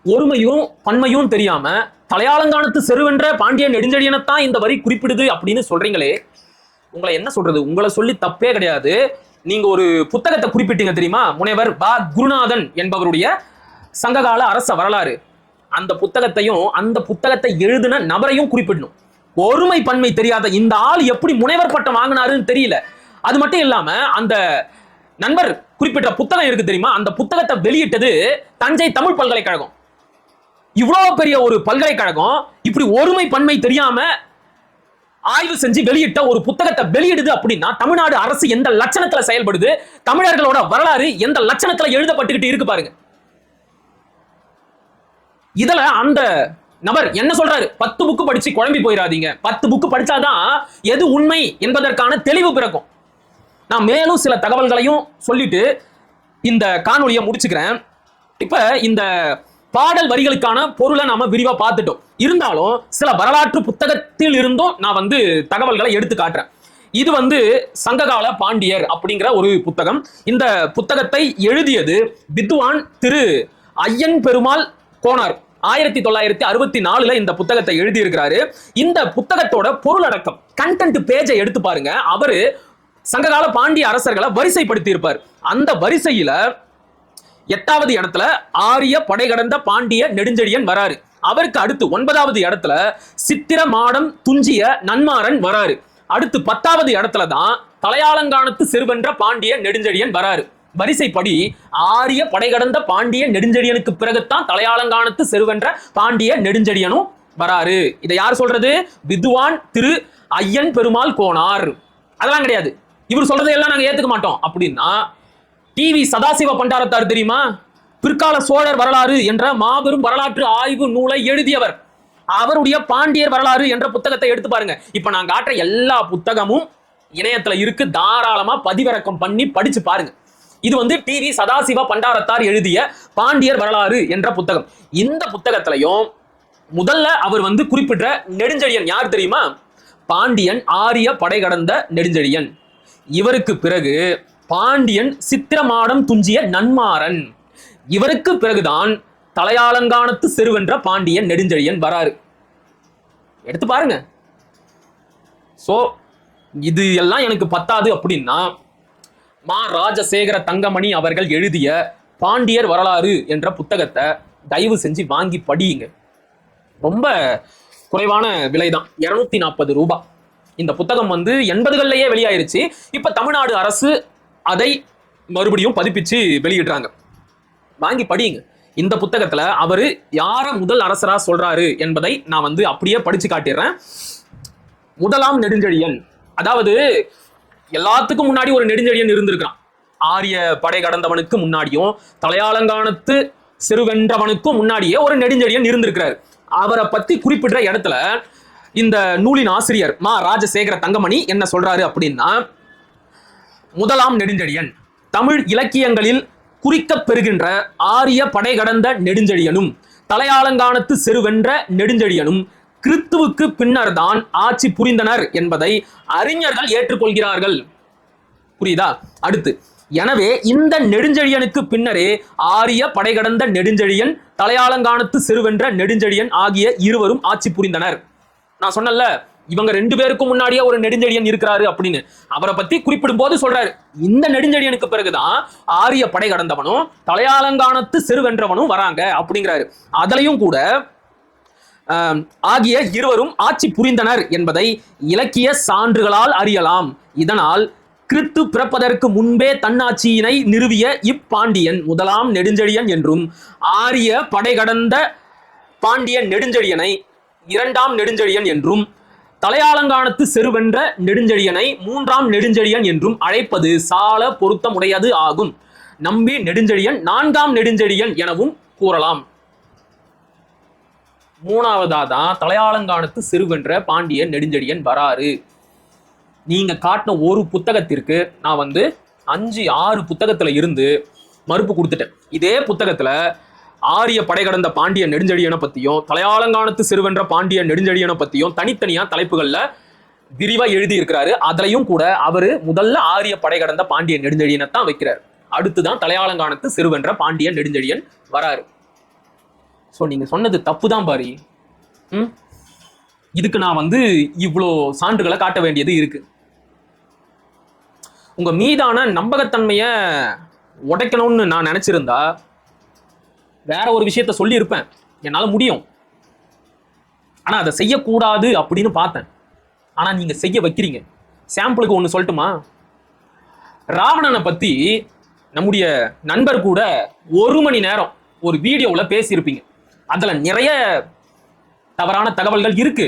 ஒருமையும் பன்மையும் தெரியாம தலையாலங்கானத்து செருவென்ற பாண்டிய நெடுஞ்செழியனைத்தான் இந்த வரி குறிப்பிடுது அப்படின்னு சொல்றீங்களே, உங்களை என்ன சொல்றது? உங்களை சொல்லி தப்பே கிடையாது. நீங்க ஒரு புத்தகத்தை குறிப்பிட்டீங்க தெரியுமா, முனைவர் பா குருநாதன் என்பவருடைய சங்ககால அரச வரலாறு. அந்த புத்தகத்தையும் அந்த புத்தகத்தை எழுதின நபரையும் குறிப்பிடணும். ஒருமை பன்மை தெரியாத இந்த ஆள் எப்படி முனைவர் பட்டம் வாங்கினாருன்னு தெரியல. அது மட்டும் இல்லாம அந்த நண்பர் குறிப்பிட்ட புத்தகம் இருக்கு தெரியுமா, அந்த புத்தகத்தை வெளியிட்டது தஞ்சை தமிழ் பல்கலைக்கழகம். இவ்வளவு பெரிய ஒரு பல்கலைக்கழகம் இப்படி ஒருமை பன்மை தெரியாம ஆய்வு செஞ்சு வெளியிட்ட ஒரு புத்தகத்தை வெளியிடுது அப்படின்னா தமிழ்நாடு அரசு எந்த லட்சணத்துல செயல்படுது, தமிழர்களோட வரலாறு எந்த லட்சணத்துல எழுதப்பட்டுக்கிட்டு இருக்கு பாருங்க. இதுல அந்த நபர் என்ன சொல்றாரு, 10 புக்கு படிச்சு குழம்பி போயிடாதீங்க, 10 புக்கு படிச்சாதான் எது உண்மை என்பதற்கான தெளிவு பிறக்கும். நான் மேலும் சில தகவல்களையும் சொல்லிட்டு இந்த காணொலியை முடிச்சுக்கிறேன். இப்ப இந்த பாடல் வரிகளுக்கான பொருளை நாம விரிவா பார்த்துட்டோம். இருந்தாலும் சில வரலாற்று புத்தகத்தில் இருந்தும் நான் தகவல்களை எடுத்து காட்டுறேன். இது சங்ககால பாண்டியர் அப்படிங்கிற ஒரு புத்தகம். இந்த புத்தகத்தை எழுதியது வித்வான் திரு ஐயன் பெருமாள் கோனார். 1964 இந்த புத்தகத்தை எழுதியிருக்கிறாரு. இந்த புத்தகத்தோட பொருளடக்கம் கண்டென்ட் பேஜை எடுத்து பாருங்க. அவரு சங்ககால பாண்டிய அரசர்களை வரிசைப்படுத்தி இருப்பார். அந்த வரிசையில 8வது இடத்துல ஆரிய படை கடந்த பாண்டிய நெடுஞ்செழியன் வராரு. அவருக்கு அடுத்து 9வது இடத்துல சித்திர மாடம் துஞ்சிய நன்மாறன் வராரு. அடுத்து 10வது இடத்துல தான் தலையாலங்கானத்து செருவென்ற பாண்டிய நெடுஞ்செழியன் வராரு. வரிசைப்படி ஆரிய படை கடந்த பாண்டிய நெடுஞ்செழியனுக்கு பிறகுதான் தலையாலங்கானத்து செருவென்ற பாண்டிய நெடுஞ்செழியனும் வராரு. இதை யார் சொல்றது? வித்வான் திரு ஐயன் பெருமாள் கோனார். அதெல்லாம் கிடையாது, இவர் சொல்றதையெல்லாம் நாங்க ஏத்துக்க மாட்டோம் அப்படின்னா டிவி சதாசிவ பண்டாரத்தார் தெரியுமா, பிற்கால சோழர் வரலாறு என்ற மாபெரும் வரலாற்று ஆய்வு நூலை எழுதியவர். அவருடைய பாண்டியர் வரலாறு என்ற புத்தகத்தை எடுத்து பாருங்க. இப்ப நான் காட்டுற எல்லா புத்தகமும் இணையத்துல இருக்கு, தாராளமா பதிவிறக்கம் பண்ணி படிச்சு பாருங்க. இது டிவி சதாசிவ பண்டாரத்தார் எழுதிய பாண்டியர் வரலாறு என்ற புத்தகம். இந்த புத்தகத்திலையும் முதல்ல அவர் குறிப்பிட்ட நெடுஞ்செழியன் யார் தெரியுமா? பாண்டியன் ஆரிய படை கடந்த நெடுஞ்செழியன். இவருக்கு பிறகு பாண்டியன் சித்திரமாடம் துஞ்சிய நன்மாறன். இவருக்கு பிறகுதான் தலையாலங்கானத்து செருவென்ற பாண்டிய நெடுஞ்செழியன் வராரு. எடுத்து பாருங்க. சோ இது எல்லாம் எனக்கு பத்தாது அப்படின்னா மா ராஜசேகர தங்கமணி அவர்கள் எழுதிய பாண்டியர் வரலாறு என்ற புத்தகத்தை தயவு செஞ்சு வாங்கி படியுங்க. ரொம்ப குறைவான விலைதான், 240 ரூபாய். இந்த புத்தகம் 80களிலேயே வெளியாயிருச்சு. இப்ப தமிழ்நாடு அரசு அதை மறுபடியும் பதிப்பிச்சு வெளியிடுறாங்க. வாங்கி படியுங்க. இந்த புத்தகத்துல அவரு யார முதல் அரசரா சொல்றாரு என்பதை நான் அப்படியே படிச்சு காட்டிடுறேன். முதலாம் நெடுஞ்செழியன், அதாவது எல்லாத்துக்கும் முன்னாடி ஒரு நெடுஞ்செழியன் இருந்திருக்கான். ஆரிய படை கடந்தவனுக்கு முன்னாடியும் தலையாலங்கானத்து செருவென்றவனுக்கும் முன்னாடியே ஒரு நெடுஞ்செழியன் இருந்திருக்கிறார். அவரை பத்தி குறிப்பிடுற இடத்துல இந்த நூலின் ஆசிரியர் மா ராஜசேகர தங்கமணி என்ன சொல்றாரு அப்படின்னா, முதலாம் நெடுஞ்செழியன் தமிழ் இலக்கியங்களில் குறிக்கப் பெறுகின்ற ஆரிய படை கடந்த நெடுஞ்செழியனும் தலையாலங்கானத்து செருவென்ற நெடுஞ்செழியனும் கிறித்துவுக்கு பின்னர் தான் ஆட்சி புரிந்தனர் என்பதை அறிஞர்கள் ஏற்றுக்கொள்கிறார்கள். புரியுதா? அடுத்து, எனவே இந்த நெடுஞ்செழியனுக்கு பின்னரே ஆரிய படை கடந்த நெடுஞ்செழியன் தலையாலங்கானத்து செருவென்ற நெடுஞ்செழியன் ஆகிய இருவரும் ஆட்சி புரிந்தனர். நான் சொன்னல, இவங்க 2 பேருக்கும் முன்னாடியே ஒரு நெடுஞ்செழியன் இருக்கிறாரு அப்படின்னு. அவரை பத்தி குறிப்பிடும் போது சொல்றாரு, இந்த நெடுஞ்செழியனுக்கு பிறகுதான் ஆரிய படை கடந்தவனும் தலையாலங்கானத்து செருவென்றவனும் வராங்க அப்படிங்கிறாரு. அதுலயும் கூட ஆகிய இருவரும் ஆட்சி புரிந்தனர் என்பதை இலக்கிய சான்றுகளால் அறியலாம். இதனால் கிறித்து பிறப்பதற்கு முன்பே தன்னாட்சியினை நிறுவிய இப்பாண்டியன் முதலாம் நெடுஞ்செழியன் என்றும் ஆரிய படை கடந்த பாண்டிய நெடுஞ்செழியனை 2ஆம் நெடுஞ்செழியன் என்றும் தலையாலங்கானத்து செருவென்ற நெடுஞ்செழியனை 3ஆம் நெடுஞ்செழியன் என்றும் அழைப்பது சால பொருத்தமுடையது ஆகும். நம்பி நெடுஞ்செழியன் 4ஆம் நெடுஞ்செழியன் எனவும் கூறலாம். மூணாவதா தான் தலையாலங்கானத்து சிறுவென்ற பாண்டியன் நெடுஞ்செழியன் வராரு. நீங்க காட்டின ஒரு புத்தகத்திற்கு நான் 5-6 புத்தகத்துல இருந்து மறுப்பு கொடுத்துட்டேன். இதே புத்தகத்துல ஆரிய படை கடந்த பாண்டியன் நெடுஞ்செழியனை பத்தியும் தலையாலங்கானத்து சிறுவென்ற பாண்டியன் நெடுஞ்செழியனை பத்தியும் தனித்தனியா தலைப்புகள்ல விரிவா எழுதி இருக்கிறாரு. அதுலயும் கூட அவரு முதல்ல ஆரிய படை கடந்த பாண்டியன் நெடுஞ்செழியனை தான் வைக்கிறார். அடுத்துதான் தலையாலங்கானத்து சிறுவென்ற பாண்டியன் நெடுஞ்செழியன் வராரு. சோ நீங்க சொன்னது தப்பு தான் பாரி. இதுக்கு நான் இவ்வளோ சான்றுகளை காட்ட வேண்டியது இருக்கு. உங்க மீதான நம்பகத்தன்மைய உடைக்கணும்னு நான் நினைச்சிருந்தா வேற ஒரு விஷயத்த சொல்லி இருப்பேன், என்னால முடியும். ஆனா அதை செய்யக்கூடாது அப்படின்னு பார்த்தேன். ஆனா நீங்க செய்ய வைக்கிறீங்க. சாம்பிளுக்கு ஒண்ணு சொல்லட்டுமா? ராவணனை பத்தி நம்முடைய நண்பர் கூட 1 மணி நேரம் ஒரு வீடியோல பேசியிருப்பீங்க. அதுல நிறைய தவறான தகவல்கள் இருக்கு.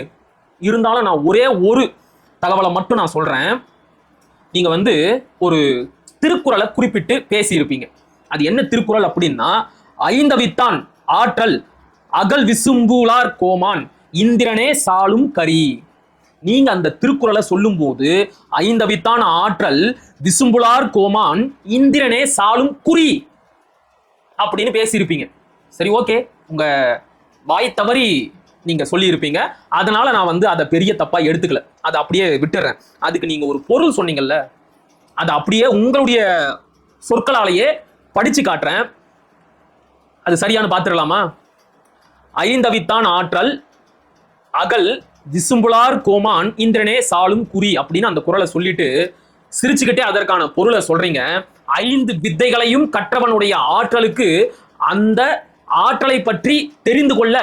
இருந்தாலும் நான் ஒரே ஒரு தகவலை மட்டும் நான் சொல்றேன். நீங்க ஒரு திருக்குறளை குறிப்பிட்டு பேசியிருப்பீங்க. அது என்ன திருக்குறள் அப்படின்னா, ஐந்தவித்தான் ஆற்றல் அகல் விசும்புலார் கோமான் இந்திரனே சாலும் கரி. நீங்க அந்த திருக்குறளை சொல்லும் போது ஐந்தவித்தான் ஆற்றல் விசும்புலார் கோமான் இந்திரனே சாலும் குறி அப்படின்னு பேசியிருப்பீங்க. சரி, ஓகே, உங்க வாய் தவறி நீங்க சொல்லியிருப்பீங்க. அதனால நான் அதை பெரிய தப்பா எடுத்துக்கல, அதை அப்படியே விட்டுறேன். அதுக்கு நீங்க ஒரு பொருள் சொன்னீங்கல்ல, அதை அப்படியே உங்களுடைய சொற்களாலேயே படிச்சு காட்டுறேன். அது சரியான பார்த்துடலாமா? ஐந்தவித்தான் ஆற்றல் அகல் விசும்புலார் கோமான் இந்திரனே சாலும் குறி அப்படின்னு அந்த குறளை சொல்லிட்டு சிரிச்சுக்கிட்டே அதற்கான பொருளை சொல்றீங்க. 5 வித்தைகளையும் கற்றவனுடைய ஆற்றலுக்கு அந்த ஆற்றலை பற்றி தெரிந்து கொள்ள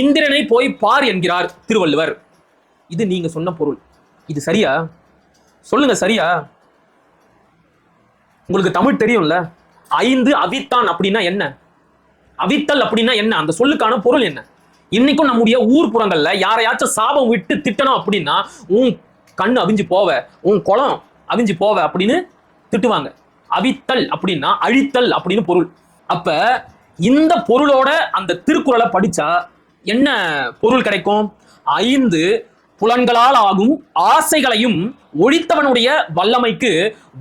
இந்திரனை போய் பார் என்கிறார் திருவள்ளுவர். இது நீங்க சொன்ன பொருள். இது சரியா? சொல்லுங்க, சரியா? உங்களுக்கு தமிழ் தெரியும்ல? 5 அவித்தான் அப்படின்னா என்ன? அவித்தல் அப்படின்னா என்ன? அந்த சொல்லுக்கான பொருள் என்ன? இன்னைக்கும் நம்முடைய ஊர்ப்புறங்கள்ல யாரையாச்சும் சாபம் விட்டு திட்டணும் அப்படின்னா உன் கண்ணு அவிஞ்சு போவ, உன் குளம் அவிஞ்சு போவ அப்படின்னு திட்டுவாங்க. அவித்தல் அப்படின்னா அழித்தல் அப்படின்னு பொருள். அப்ப இந்த பொருளோட அந்த திருக்குறளை படிச்சா என்ன பொருள் கிடைக்கும்? 5 புலன்களால் ஆகும் ஆசைகளையும் ஒழித்தவனுடைய வல்லமைக்கு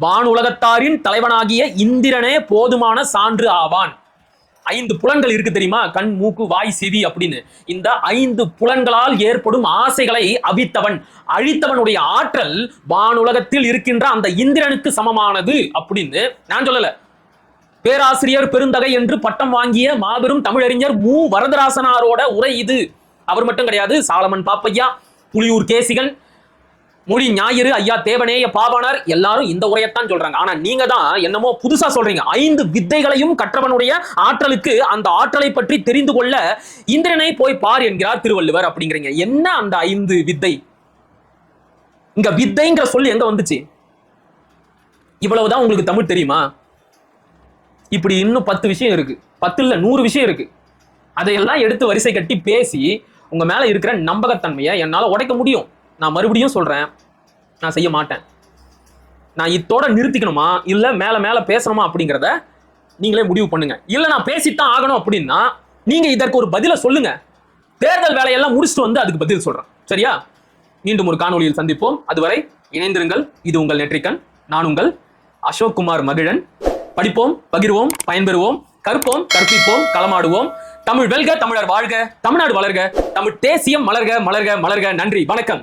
வானுலகத்தாரின் தலைவனாகிய இந்திரனே போதுமான சான்று ஆவான். 5 புலன்கள் இருக்கு தெரியுமா? கண், மூக்கு, வாய், செவி அப்படின்னு. இந்த 5 புலன்களால் ஏற்படும் ஆசைகளை அவித்தவன், அழித்தவனுடைய ஆற்றல் வானுலகத்தில் இருக்கின்ற அந்த இந்திரனுக்கு சமமானது அப்படின்னு நான் சொல்லல. பேராசிரியர் பெருந்தகை என்று பட்டம் வாங்கிய மாபெரும் தமிழறிஞர் மு வரதராசனாரோட உரை இது. அவர் மட்டும் கிடையாது, சாலமன் பாப்பையா, புலியூர் கேசிகன், மொழி ஞாயிறு, ஐயா தேவனேய பாவாணர் எல்லாரும் இந்த உரையத்தான் சொல்றாங்க. ஆனா நீங்க தான் என்னமோ புதுசா சொல்றீங்க. 5 வித்தைகளையும் கற்றவனுடைய ஆற்றலுக்கு அந்த ஆற்றலை பற்றி தெரிந்து கொள்ள இந்திரனை போய் பார் என்கிறார் திருவள்ளுவர் அப்படிங்கிறீங்க. என்ன அந்த 5 வித்தை? இங்க வித்தைங்கிற சொல்லி எங்க வந்துச்சு? இவ்வளவுதான் உங்களுக்கு தமிழ் தெரியுமா? இப்படி இன்னும் 10 விஷயம் இருக்கு. 10 இல்ல 100 விஷயம் இருக்கு. அதையெல்லாம் எடுத்து வரிசை கட்டி பேசி உங்க மேல இருக்கிற நம்பகத்தன்மையை என்னால உடைக்க முடியும். நான் மறுபடியும் சொல்றேன், நான் செய்ய மாட்டேன். நான் இத்தோட நிறுத்திக்கணுமா இல்ல மேல மேல பேசணுமா அப்படிங்கிறத நீங்களே முடிவு பண்ணுங்க. இல்ல நான் பேசித்தான் ஆகணும் அப்படின்னா நீங்க இதற்கு ஒரு பதில சொல்லுங்க. தேர்தல் வேலையெல்லாம் முடிச்சுட்டு அதுக்கு பதில் சொல்றேன். சரியா? மீண்டும் ஒரு காணொளியில் சந்திப்போம். அதுவரை இணைந்திருங்கள். இது உங்கள் நெற்றிக்கண். நான் உங்கள் அசோக் குமார் மகிழன். படிப்போம், பகிர்வோம், பயன்பெறுவோம், கற்போம், கற்பிப்போம், களமாடுவோம். தமிழ் வெல்க, தமிழர் வாழ்க, தமிழ்நாடு வளர்க, தமிழ் தேசியம் மலர்க மலர்க மலர்க. நன்றி, வணக்கம்.